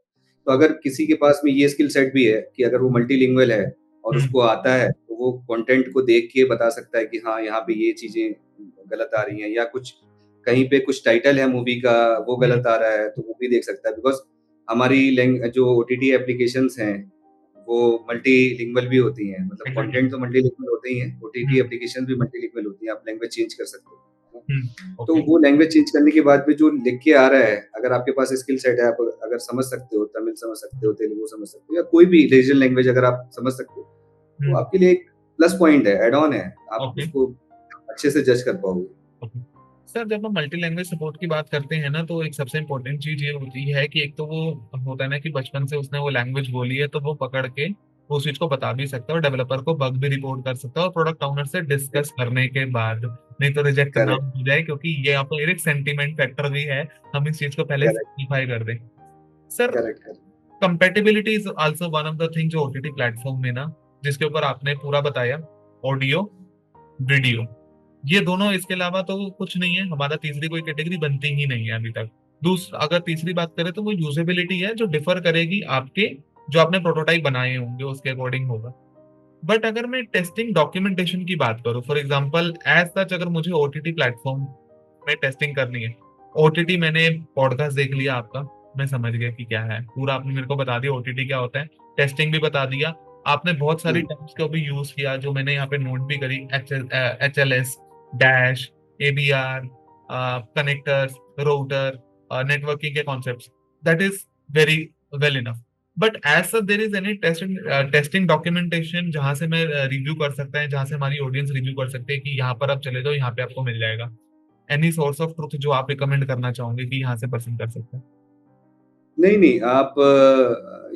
तो अगर किसी के पास में ये स्किल सेट भी है कि अगर वो मल्टीलिंगुअल है और हम्म। उसको आता है, तो वो कंटेंट को देख के बता सकता है कि हाँ यहाँ पे ये चीजें गलत आ रही हैं, या कुछ कहीं पे कुछ टाइटल है मूवी का वो हम्म। गलत आ रहा है तो वो भी देख सकता है। बिकॉज हमारी जो ओटीटी एप्लीकेशंस हैं वो मल्टीलिंगुअल भी होती हैं, मतलब एग्जैक्टली। कंटेंट तो मल्टीलिंगुअल होते ही हैं, ओटीटी हम्म। एप्लीकेशन भी मल्टीलिंगुअल होती हैं, आप लैंग्वेज चेंज कर सकते हो, है ना? तो ओके। वो लैंग्वेज चेंज करने के बाद भी जो लिख के आ रहा है, अगर आपके पास स्किल सेट है, आप अगर समझ सकते हो, तमिल समझ सकते हो, तेलुगु समझ सकते हो, या कोई भी रीजनल लैंग्वेज अगर आप समझ सकते हो, तो हम्म। आपके लिए एक प्लस पॉइंट है, एड ऑन है, आप ओके। उसको अच्छे से जज कर पाओगे। ओके। सर जब हम मल्टी लैंग्वेज सपोर्ट की बात करते हैं ना तो एक सबसे इम्पोर्टेंट चीज ये होती है कि एक तो वो होता है ना कि बचपन से उसने वो लैंग्वेज बोली है तो वो पकड़ के उस चीज को बता भी सकता है और डेवलपर को बग भी रिपोर्ट कर सकता है और प्रोडक्ट ओनर से डिस्कस करने के बाद, नहीं तो रिजेक्ट ना करेक्ट। हो जाए, क्योंकि ये यहाँ पर एक सेंटीमेंट फैक्टर भी है। हम इस चीज को पहले करेक्ट। सिंप्लीफाई कर दें। Sir correct. Correct. Compatibility is also one of the thing जो ओटीटी प्लेटफॉर्म में ना, जिसके ऊपर आपने पूरा बताया, ऑडियो, वीडियो, ये दोनों, इसके अलावा तो कुछ नहीं है। हमारा तीसरी कोई कैटेगरी बनती ही नहीं है अभी तक। दूसरा अगर तीसरी बात करें तो वो यूजेबिलिटी है जो डिफर करेगी आपके जो आपने प्रोटोटाइप बनाए होंगे उसके अकॉर्डिंग होगा। बट अगर मैं टेस्टिंग डॉक्यूमेंटेशन की बात करूं, फॉर एग्जांपल एज सच अगर मुझे ओटीटी प्लेटफॉर्म में टेस्टिंग करनी है, ओटीटी मैंने पॉडकास्ट देख लिया आपका, मैं समझ गया कि क्या है पूरा, आपने मेरे को बता दिया ओटीटी क्या होता है, टेस्टिंग भी बता दिया। आपने बहुत सारी हम्म। टर्म्स को भी यूज किया जो मैंने यहाँ पे नोट भी करी, H L S, dash, ABR, connectors, router, networking के concepts, that is very well enough. But as such there is any testing documentation जहां से मैं रिव्यू कर सकता है, जहां से हमारी ऑडियंस रिव्यू कर सकते हैं कि यहाँ पर आप चले जाओ, यहाँ पे आपको मिल जाएगा। एनी सोर्स ऑफ ट्रुथ जो आप रिकमेंड करना चाहोगे कि यहाँ से पर्सन कर सकते हैं? नहीं नहीं, आप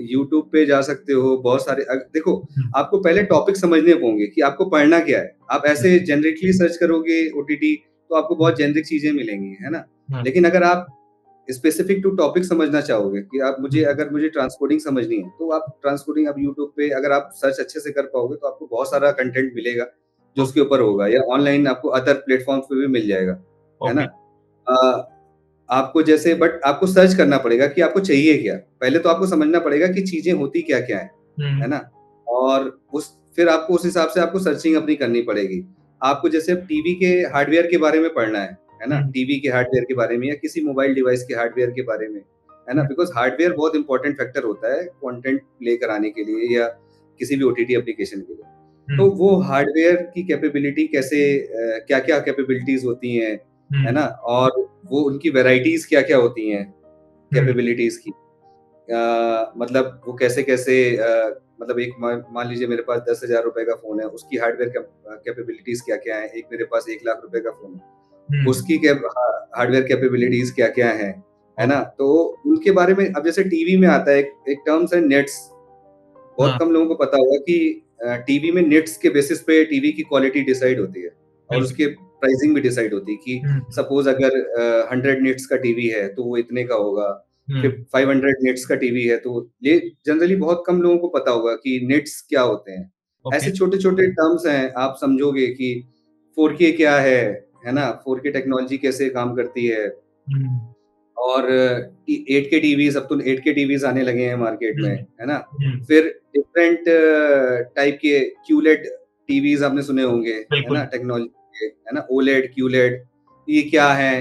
यूट्यूब पे जा सकते हो, बहुत सारे देखो, हम्म। आपको पहले टॉपिक समझने होंगे कि आपको पढ़ना क्या है। आप ऐसे जेनरिकली सर्च करोगे ओटीटी तो आपको बहुत जेनरिक चीजें मिलेंगी, है ना? हाँ। लेकिन अगर आप स्पेसिफिक टू टॉपिक समझना चाहोगे कि आप मुझे हम्म। अगर मुझे ट्रांसकोडिंग समझनी है, तो आप ट्रांसकोडिंग अब यूट्यूब पे अगर आप सर्च अच्छे से कर पाओगे तो आपको बहुत सारा कंटेंट मिलेगा जो उसके ओके। ऊपर होगा, या ऑनलाइन आपको अदर प्लेटफॉर्म्स पे भी मिल जाएगा, है ना? ओके। अ, आपको जैसे बट आपको सर्च करना पड़ेगा कि आपको चाहिए क्या। पहले तो आपको समझना पड़ेगा कि चीजें होती क्या-क्या है हम्म। ना? और उस फिर आपको उस हिसाब से आपको सर्चिंग अपनी करनी पड़ेगी। आपको जैसे टीवी के हार्डवेयर के बारे में पढ़ना है ना? हम्म। टीवी के हार्डवेयर के बारे में या किसी मोबाइल डिवाइस के हार्डवेयर के बारे में, है ना? बिकॉज़ हार्डवेयर बहुत इंपॉर्टेंट फैक्टर होता है कंटेंट प्ले कराने के लिए या किसी भी ओटीटी एप्लीकेशन के लिए। तो हम्म। वो हार्डवेयर की कैपेबिलिटी कैसे क्या-क्या कैपेबिलिटीज़ होती हैं, है ना, और वो उनकी वेराइटीज क्या क्या होती हैं, कैपेबिलिटीज की, मतलब वो कैसे कैसे, मतलब एक मान लीजिए मेरे पास 10,000 रुपए का फोन है, उसकी हार्डवेयर कैपेबिलिटीज क्या क्या है, एक मेरे पास 1 लाख रुपए का फोन है, उसकी हार्डवेयर कैपेबिलिटीज क्या क्या है ना। तो उनके बारे में अब जैसे टीवी में आता है एक टर्म्स है नेट्स, बहुत कम लोगों को पता होगा कि टीवी में नेट्स के बेसिस पे टीवी की क्वालिटी डिसाइड होती है और उसके प्राइसिंग भी डिसाइड होती है कि सपोज अगर 100 नेट्स का टीवी है तो वो इतने का होगा, फिर 500 नेट्स का टीवी है तो ये जनरली बहुत कम लोगों को पता होगा कि नेट्स क्या होते हैं। ऐसे छोटे छोटे टर्म्स हैं, आप समझोगे कि 4K क्या है ना, 4K टेक्नोलॉजी कैसे काम करती है, और 8K टीवीज, अब तो 8K टीवीज आने लगे हैं मार्केट में, है ना। फिर डिफरेंट टाइप के क्यूलेड टीवीज आपने सुने होंगे, है ना, टेक्नोलॉजी के, है ना, ओलेड क्यूलेड, ये क्या है।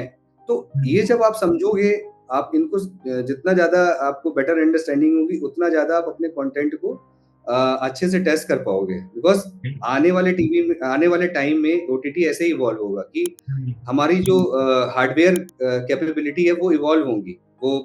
तो ये जब आप समझोगे, आप इनको जितना ज्यादा आपको बेटर अंडरस्टैंडिंग होगी, उतना ज्यादा आप अपने कंटेंट को अच्छे से टेस्ट कर पाओगे, बिकॉज आने वाले टाइम में ओटीटी ऐसे ही इवॉल्व होगा कि हमारी जो हार्डवेयर कैपेबिलिटी है वो इवॉल्व होंगी। वो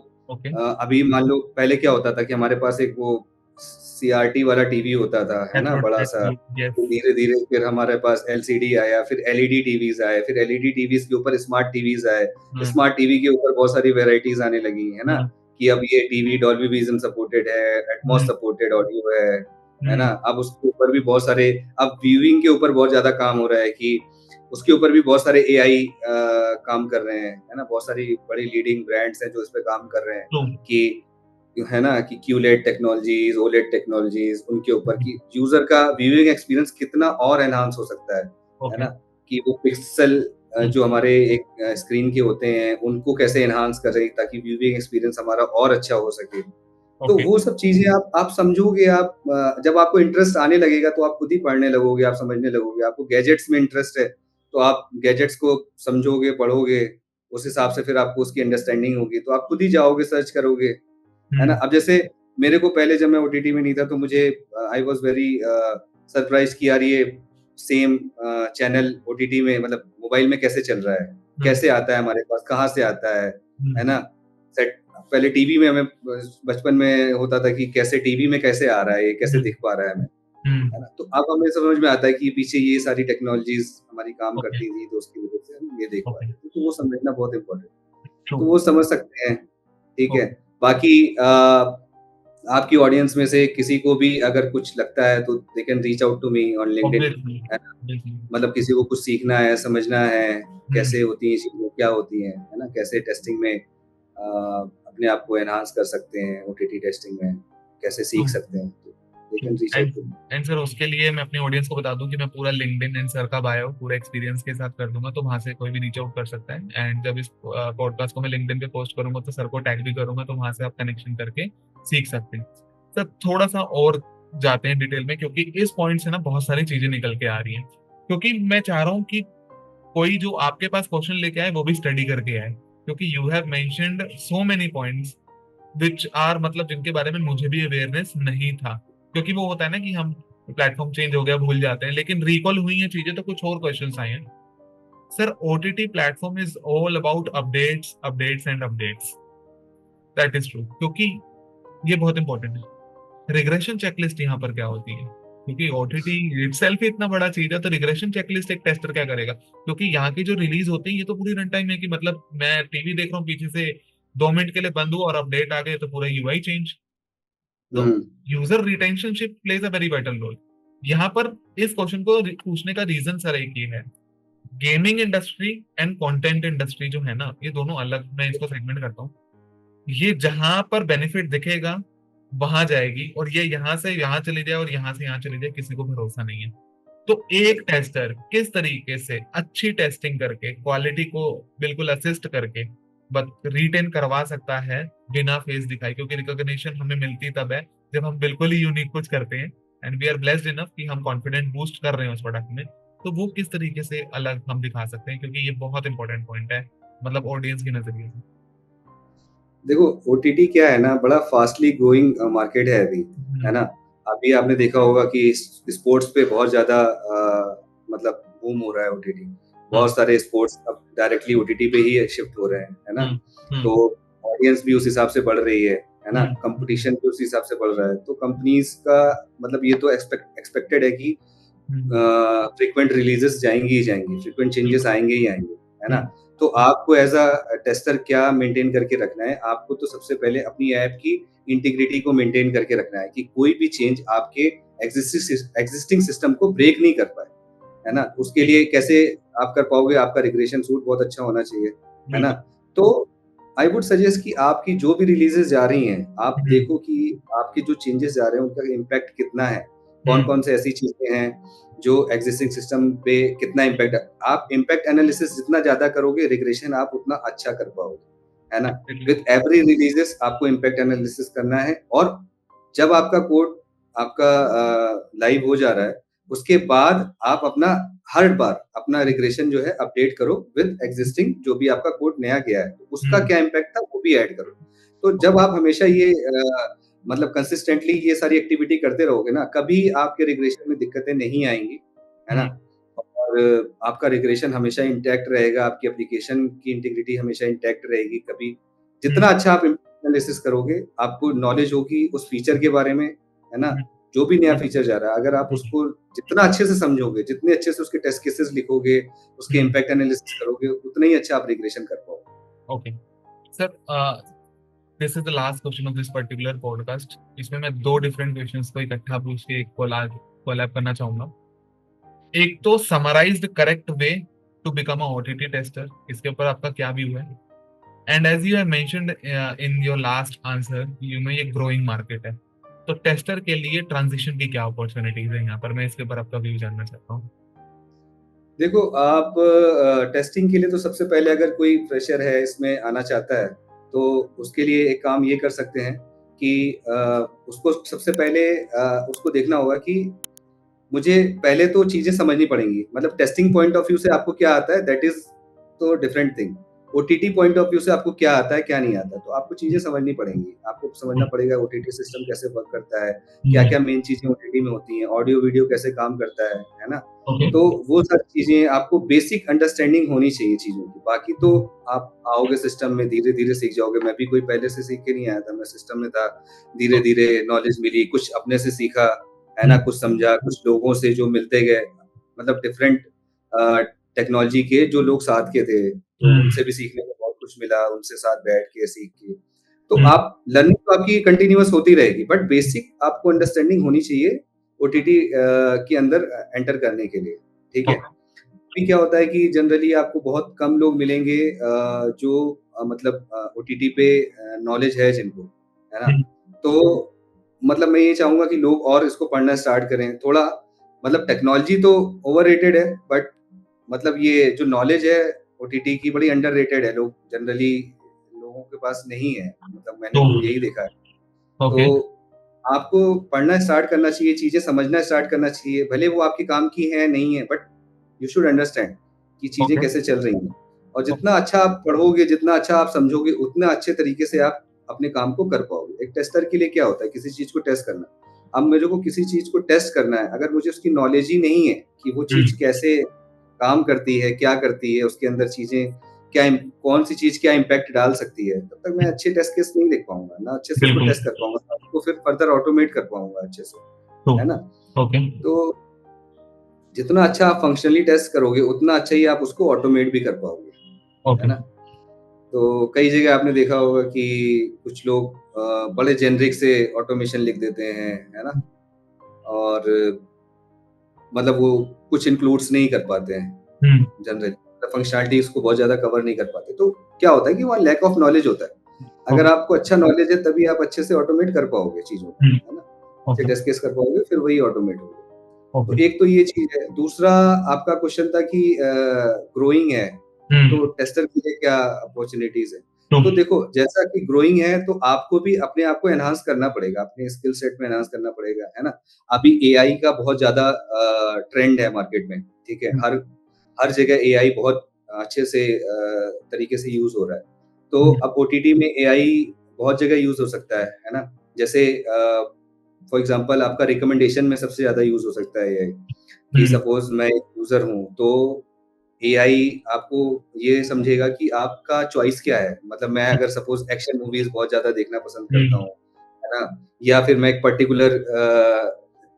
अभी मान लो पहले क्या होता था कि हमारे पास एक वो सीआरटी वाला टीवी होता था, है ना, बड़ा सा। धीरे धीरे फिर हमारे पास एलसीडी आया, फिर एलईडी टीवीज आए, फिर एलईडी टीवीज के ऊपर स्मार्ट टीवीज आए, स्मार्ट टीवी के ऊपर बहुत सारी वेराइटीज आने लगी, है ना, कि अब ये टीवी डॉल्बी विजन सपोर्टेड है, एटमॉस सपोर्टेड ऑडियो है ना। अब उसके ऊपर भी बहुत सारे, अब व्यूइंग के ऊपर बहुत ज्यादा काम हो रहा है कि उसके ऊपर भी बहुत सारे एआई काम कर रहे हैं, है ना। बहुत सारी बड़ी लीडिंग ब्रांड्स हैं जो इस पे काम कर रहे हैं कि, है ना, कि क्यूलेड टेक्नोलॉजीज, ओलेड टेक्नोलॉजीज, उनके ऊपर कि यूजर का व्यूइंग एक्सपीरियंस कितना और एनहांस हो सकता है ना, कि वो पिक्सल जो हमारे एक स्क्रीन के होते हैं उनको कैसे एनहांस कर रहे हैं ताकि व्यूइंग एक्सपीरियंस हमारा और अच्छा हो सके। तो वो सब चीजें आप समझोगे, आप जब आपको इंटरेस्ट आने लगेगा तो आप खुद ही पढ़ने लगोगे, आप समझने लगोगे। आपको गैजेट्स में इंटरेस्ट है तो आप गैजेट्स को समझोगे, पढ़ोगे, उस हिसाब से फिर आपको उसकी अंडरस्टैंडिंग होगी तो आप खुद ही जाओगे, सर्च करोगे, है ना। अब जैसे मेरे को पहले जब मैं ओटीटी में नहीं था तो मुझे आई वाज वेरी सरप्राइज कि यार ये सेम चैनल ओटीटी में, मतलब मोबाइल में कैसे चल रहा है, कैसे आता है हमारे पास, कहाँ से आता है ना। सेट पहले टीवी में हमें बचपन में होता था कि कैसे टीवी में कैसे आ रहा है, ये कैसे दिख पा रहा है हमें, है ना। तो अब हमें समझ में आता है कि पीछे ये सारी टेक्नोलॉजीज हमारी काम करती थी तो उसकी वजह से हम ये देख पा रहे थे। तो वो समझना बहुत इम्पोर्टेंट है, तो वो समझ सकते हैं, ठीक है। बाकी आपकी ऑडियंस में से किसी को भी अगर कुछ लगता है तो they can reach out to me on LinkedIn, मतलब किसी को कुछ सीखना है, समझना है कैसे होती है चीजें, क्या होती है ना, कैसे टेस्टिंग में अपने आप को एनहांस कर सकते हैं, ओटीटी टेस्टिंग में कैसे सीख सकते हैं, एंड सर उसके लिए मैं अपनी ऑडियंस को बता दूं कि मैं पूरा लिंक्डइन एंड सर का बायो पूरा एक्सपीरियंस के साथ कर दूंगा, तो वहां से कोई भी रीच आउट कर सकता है। एंड जब इस पॉडकास्ट को मैं लिंक्डइन पे पोस्ट करूंगा तो सर को टैग भी करूंगा, तो वहां से आप कनेक्शन करके सीख सकते हैं। सर थोड़ा सा और जाते हैं डिटेल में, क्योंकि इस पॉइंट से ना बहुत सारी चीजें निकल के आ रही हैं, क्योंकि मैं चाह रहा हूँ कि कोई जो आपके पास क्वेश्चन लेके आए वो भी स्टडी करके आए, क्योंकि you have mentioned so many points which are, मतलब जिनके बारे में मुझे भी अवेयरनेस नहीं था। क्योंकि वो होता है ना कि हम प्लेटफॉर्म चेंज हो गया भूल जाते हैं, लेकिन रिकॉल हुई हैं चीजें तो कुछ और क्वेश्चंस आए हैं। Sir OTT platform is all about updates updates and updates, that is true, क्योंकि ये बहुत इंपॉर्टेंट है। रिग्रेशन चेकलिस्ट यहाँ पर क्या होती है, क्योंकि ओटीटी इटसेल्फ ही इतना बड़ा चीज है, तो रिग्रेशन चेकलिस्ट एक टेस्टर क्या करेगा, क्योंकि यहाँ की जो रिलीज होती है ये तो पूरी रन टाइम है, कि मतलब मैं टीवी देख रहा हूँ पीछे से 2 मिनट के लिए बंद हुआ और अपडेट आ गए तो पूरा यूआई चेंज। तो user retentionship plays a very vital role यहाँ पर। इस क्वेश्चन को पूछने का रीजन सर एक ही है, gaming industry and content industry जो है ना, ये दोनों अलग, मैं इसको सेगमेंट करता हूँ। ये जहां पर बेनिफिट दिखेगा वहां जाएगी, और ये यहाँ से यहाँ चली जाए और यहाँ से यहाँ चली जाए, किसी को भरोसा नहीं है। तो एक टेस्टर किस तरीके से अच्छी टेस्टिंग करके क्वालिटी को बिल्कुल असिस्ट करके बट रिटेन करवा सकता है बिना फेस दिखाए, क्योंकि रिकॉग्निशन हमें मिलती तब है जब हम बिल्कुल ही यूनिक कुछ करते हैं, and we are blessed enough कि हम कॉन्फिडेंट बूस्ट कर रहे हैं उस प्रोडक्ट में। तो वो किस तरीके से अलग हम दिखा सकते हैं, क्योंकि ये बहुत इंपॉर्टेंट पॉइंट है, मतलब ऑडियंस के नजरिए से। देखो ओटीटी क्या है ना, बड़ा फास्टली ग्रोइंग मार्केट है अभी, है ना। अभी आपने देखा होगा कि स्पोर्ट्स पे बहुत ज्यादा मतलब बूम हो रहा है ओटीटी, हम्म, बहुत सारे स्पोर्ट्स अब डायरेक्टली ओटीटी पे ही शिफ्ट हो रहे हैं, है ना? हम्म, हम्म, तो ऑडियंस भी उस हिसाब से बढ़ रही है ना? हम्म, कंपटीशन भी उस हिसाब से बढ़ रहा है। तो कंपनीज का मतलब ये तो एक्सपेक्टेड है कि हम्म, फ्रीक्वेंट रिलीजेस जाएंगी ही जाएंगी, फ्रीक्वेंट चेंजेस बिल्कुल। आएंगे ही आएंगे, है ना? हम्म, तो आपको एज अ टेस्टर क्या मेंटेन करके रखना है? आपको तो सबसे पहले अपनी ऐप की इंटीग्रिटी को मेंटेन करके रखना है कि कोई भी चेंज आपके एग्जिस्टिंग सिस्टम को ब्रेक नहीं कर पाए, है ना? उसके ठीक, लिए कैसे आप कर पाओगे? आपका रिग्रेशन सूट बहुत अच्छा होना चाहिए, है ना? बिल्कुल। तो आई वुड सजेस्ट कि आपकी जो भी रिलीजेस जा रही हैं, आप हम्म, देखो कि आपके जो चेंजेस जा रहे हैं उनका इम्पैक्ट कितना है? हम्म, कौन-कौन से ऐसी चीजें हैं जो एग्जिस्टिंग सिस्टम पे कितना इम्पैक्ट आप इम्पैक्ट एनालिसिस जितना ज़्यादा करोगे, रिग्रेशन आप उतना अच्छा कर पाओगे, है ना? एक्चुअली। विथ एवरी रिलीजेस आपको इम्पैक्ट एनालिसिस करना है और जब आपका कोड आपका लाइव हो जा रहा है, उसके बाद आप अपना हर बार अपना रिग्रेशन जो है अपडेट करो विद एग्जिस्टिंग जो भी आपका कोड नया गया है, तो उसका हम्म, क्या इम्पैक्ट था वो भी ऐड करो। तो जब आप हमेशा ये मतलब कंसिस्टेंटली ये सारी एक्टिविटी करते रहोगे ना, कभी आपके रिग्रेशन में दिक्कतें नहीं आएँगी, है ना? हम्म, और आपका रिग्रेशन हमेशा इंटैक्ट रहेगा, आपकी एप्लीकेशन की इंटीग्रिटी हमेशा इंटैक्ट रहेगी। कभी जितना हम्म, अच्छा आप एनालिसिस करोगे, आपको नॉलेज होगी उस फीचर के बारे में, है ना? हम्म, जो भी नया हम्म, फीचर जा रहा है, अगर आप हम्म, उसको जितना अच्छे से समझोगे, जितने अच्छे से उसके टेस्ट केसेस लिखोगे, उसके हम्म, इम्पैक्ट एनालिसिस करोगे, उतना ही अच्छा आप रिग्रेशन कर पाओगे। Okay sir, this is the last question of this particular podcast. इसमें मैं दो डिफरेंट क्वेश्चंस को इकट्ठा पूछ के एक कोलैब करना चाहूंगा। एक तो summarized correct way to become a OTT tester, इसके ऊपर आपका क्या व्यू है? And as you have mentioned in your last answer, you know ये ग्रोइंग मार्केट है, तो टेस्टर के लिए ट्रांजिशन की क्या अपॉर्चुनिटीज है यहाँ पर? मैं इसके ऊपर आपका व्यू जानना चाहता हूँ। देखो आप टेस्टिंग के लिए तो सबसे पहले अगर कोई फ्रेशर है इसमें आना चाहता है, तो उसके लिए एक काम ये कर सकते हैं कि उसको सबसे पहले उसको देखना होगा कि मुझे पहले तो चीज़ें समझनी पड़ेंगी। मतलब टेस्टिंग पॉइंट ऑफ व्यू से आपको क्या आता है दैट इज़ तो different thing. OTT point of view से आपको क्या आता है, क्या नहीं आता। तो आपको चीज़ें समझनी पड़ेंगी। आपको समझना पड़ेगा ओटीटी सिस्टम कैसे वर्क करता है, क्या-क्या मेन चीज़ें ओटीटी में होती हैं, ऑडियो-वीडियो कैसे काम करता है ना? ओके। तो वो सारी चीज़ें आपको बेसिक अंडरस्टैंडिंग होनी चाहिए चीज़ों की। बाकी तो आप आओगे सिस्टम में धीरे-धीरे सीख जाओगे। मैं भी कोई पहले से सीख के नहीं आया था, मैं सिस्टम में था। धीरे-धीरे नॉलेज मिली, कुछ अपने से सीखा, है ना? कुछ समझा, कुछ लोगों से जो मिलते गए, मतलब डिफरेंट अ, टेक्नोलॉजी के जो लोग साथ के थे, तो उनसे भी सीखने को बहुत कुछ मिला, उनसे साथ बैठ के सीख के। तो आप लर्निंग तो आपकी कंटीन्यूअस होती रहेगी, बट बेसिक आपको अंडरस्टैंडिंग होनी चाहिए ओटीटी के अंदर एंटर करने के लिए, ठीक है? अभी क्या होता है कि जनरली आपको बहुत कम लोग मिलेंगे जो मतलब ओटीटी पे नॉलेज है जिनको, है ना? तो मतलब मैं ये चाहूँगा कि लोग और इसको पढ़ना स्टार्ट करें। थोड़ा मतलब टेक्नोलॉजी तो ओवररेटेड है, बट मतलब ये जो नॉलेज है ओटीटी की बड़ी अंडररेटेड है। लोग जनरली लोगों के पास नहीं है, मतलब मैंने तो यही देखा है। तो ओके। आपको पढ़ना स्टार्ट करना चाहिए, चीज़ें समझना स्टार्ट करना चाहिए, भले वो आपके काम की है, नहीं है, बट यू शुड अंडरस्टैंड कि चीज़ें ओके। कैसे चल रही हैं। और जितना अच्छा आप पढ़ोगे, जितना अच्छा आप समझोगे, उतना अच्छे तरीके से आप अपने काम को कर पाओगे। एक टेस्टर के लिए क्या होता है, किसी चीज़ को टेस्ट करना। अब मेरे को किसी चीज़ को टेस्ट करना है, अगर मुझे उसकी नॉलेज ही नहीं है कि वो चीज़ कैसे काम करती है, क्या करती है, उसके अंदर चीज़ें क्या इम कौन-सी चीज़ क्या इम्पैक्ट डाल सकती है, तब तक मैं अच्छे टेस्ट केस नहीं लिख पाऊँगा, ना अच्छे से उसको बिल्कुल। टेस्ट कर पाऊँगा, ना उसको फिर फर्दर ऑटोमेट कर पाऊँगा अच्छे से, तो है ना? ओके। तो जितना अच्छा आप फंक्शनली टेस्ट करोगे, उतना अच्छा ही आप उसको ऑटोमेट भी कर पाओगे, है ओके। ना? तो कई जगह आपने देखा होगा कि कुछ लोग बड़े जेनेरिक से ऑटोमेशन लिख देते हैं, है ना? और मतलब वो कुछ इंक्लूड्स नहीं कर पाते हैं हम्म, जनरली, मतलब फंक्शनैलिटी उसको बहुत ज़्यादा कवर नहीं कर पाते। तो क्या होता है कि वहाँ लैक ऑफ नॉलेज होता है। अगर ओके। आपको अच्छा नॉलेज है तभी आप अच्छे से ऑटोमेट कर पाओगे चीज़ों को, हम्म, है ना? अच्छे ओके। टेस्ट केस कर पाओगे फिर वही ऑटोमेट होगा। तो ओके। एक तो ये चीज़ है। दूसरा आपका क्वेश्चन था कि ग्रोइंग है, हम्म, तो टेस्टर के लिए क्या अपॉर्च्युनिटीज़ है? तो तो देखो जैसा कि ग्रोइंग है तो आपको भी अपने आप को एनहांस करना पड़ेगा, अपने स्किल सेट में एनहांस करना पड़ेगा, है ना? अभी एआई का बहुत ज़्यादा ट्रेंड है मार्केट में, ठीक है? हर हर जगह एआई बहुत अच्छे से तरीके से यूज़ हो रहा है। तो अब ओटीटी में एआई बहुत जगह यूज़ हो सकता है ना? जैसे फॉर एग्ज़ाम्पल आपका रिकमेंडेशन में सबसे ज़्यादा यूज़ हो सकता है एआई, कि हम्म, सपोज़ मैं एक यूज़र हूँ, तो एआई आपको ये समझेगा कि आपका चॉइस क्या है। मतलब मैं अगर सपोज़ एक्शन मूवीज़ बहुत ज़्यादा देखना पसंद करता हूँ, है ना? या फिर मैं एक पर्टिकुलर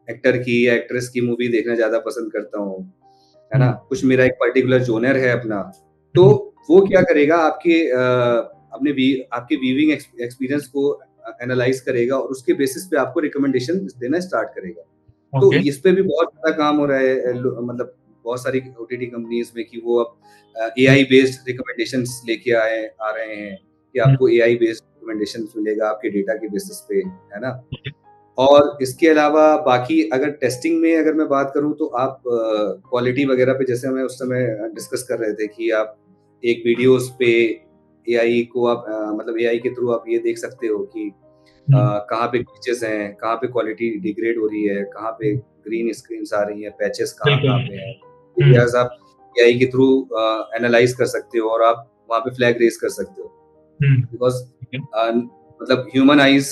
एक्टर की या एक्ट्रेस की मूवी देखना ज़्यादा पसंद करता हूँ, है ना? कुछ मेरा एक पर्टिकुलर जॉनर है अपना, तो वो क्या करेगा अपने वी आपके व्यूइंग एक्सपीरियंस को एनालाइज़ करेगा और उसके बेसिस पे आपको रिकमेंडेशन देना स्टार्ट करेगा। तो ओके। इस पे भी बहुत ज़्यादा काम हो रहा है मतलब बहुत सारी ओटीटी कंपनीज़ में कि वो अब एआई बेस्ड रिकमेंडेशंस लेके आ रहे हैं कि आपको एआई बेस्ड रिकमेंडेशंस मिलेगा आपके डेटा के बेसिस पे, है ना? और इसके अलावा बाकी अगर टेस्टिंग में अगर मैं बात करूँ तो आप क्वालिटी वगैरह पे जैसे हमें उस समय डिस्कस कर रहे थे कि आप एक वीडियोज़ पे एआई को आप मतलब एआई के थ्रू आप ये देख सकते हो कि कहाँ पे ग्लिचेस हैं, कहाँ पे क्वालिटी डिग्रेड हो रही है, कहाँ पे ग्रीन स्क्रीन्स आ रही हैं, पैचेस कहाँ-कहाँ पे हैं। एरियाज़ आप एआई के थ्रू एनालाइज़ कर सकते हो और आप वहाँ पे फ्लैग रेज़ कर सकते हो। बिकॉज़ मतलब ह्यूमन आइज़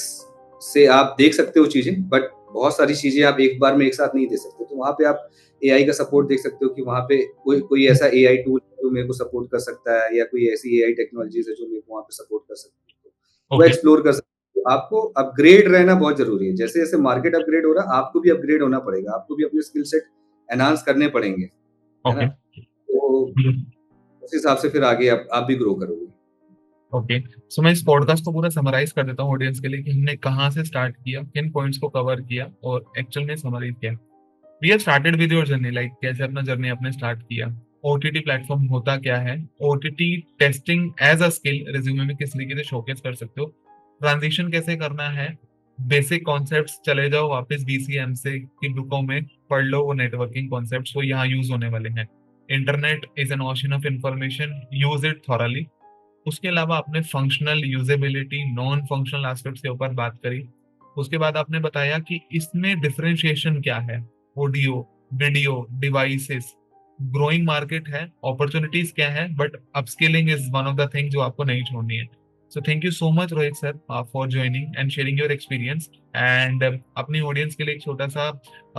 से आप देख सकते हो चीज़ें, बट बहुत सारी चीज़ें आप एक बार में एक साथ नहीं देख सकते। तो वहाँ पे आप एआई का सपोर्ट देख सकते हो कि वहाँ पे कोई कोई ऐसा एआई टूल जो मेरे को सपोर्ट कर सकता है या कोई ऐसी एआई टेक्नोलॉजीज़ है जो मेरे को वहाँ पे सपोर्ट कर सकती है। वो ओके। एक्सप्लोर कर सकते हो। आपको अपग्रेड रहना बहुत ज़रूरी है। जैसे-जैसे मार्केट अपग्रेड हो रहा है, आपको भी अपग्रेड होना पड़ेगा। आपको भी अपने स्किल सेट एनहांस करने पड़ेंगे, है ना? ओके। तो उस हिसाब से फिर आगे आप भी ग्रो करोगे। ओके। सो मैं इस पॉडकास्ट को पूरा समराइज कर देता हूँ ऑडियंस के लिए कि हमने कहाँ से स्टार्ट किया, किन पॉइंट्स को कवर किया और एक्चुअल में समराइज किया। We have started with your journey, like कैसे अपना जर्नी आपने स्टार्ट किया, ओटीटी प्लेटफॉर्म होता क्या है, OTT testing as a skill resume में किस तरीके से शोकेस कर सकते हो, ट्रांजिशन कैसे करना है, बेसिक कॉन्सेप्ट्स चले जाओ वापस बीसीएम से की बुकों में पढ़ लो, वो नेटवर्किंग कॉन्सेप्ट्स वो यहाँ यूज होने वाले हैं। Internet is an ocean of information, use it thoroughly. उसके अलावा आपने functional usability non functional aspects के ऊपर बात करी। उसके बाद आपने बताया कि इसमें डिफरेंशिएशन क्या है, audio, video, devices, growing market है, अपॉर्चुनिटीज क्या है, but upskilling is one of the thing जो आपको नहीं छोड़नी है। So thank you so much Rohit sir for joining and sharing your experience. And अपनी ऑडियंस के लिए एक छोटा सा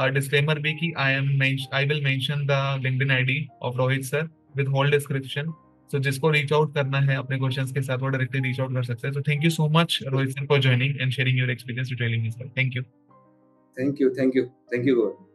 डिस्क्लेमर भी कि I will mention the LinkedIn ID of Rohit sir with whole description. So जिसको रीच आउट करना है अपने क्वेश्चंस के साथ वो डायरेक्टली रीच आउट कर सकते हैं। सो thank you so much Rohit sir for joining and sharing your experience detailing. Thank you. Thank you, thank you, thank you God.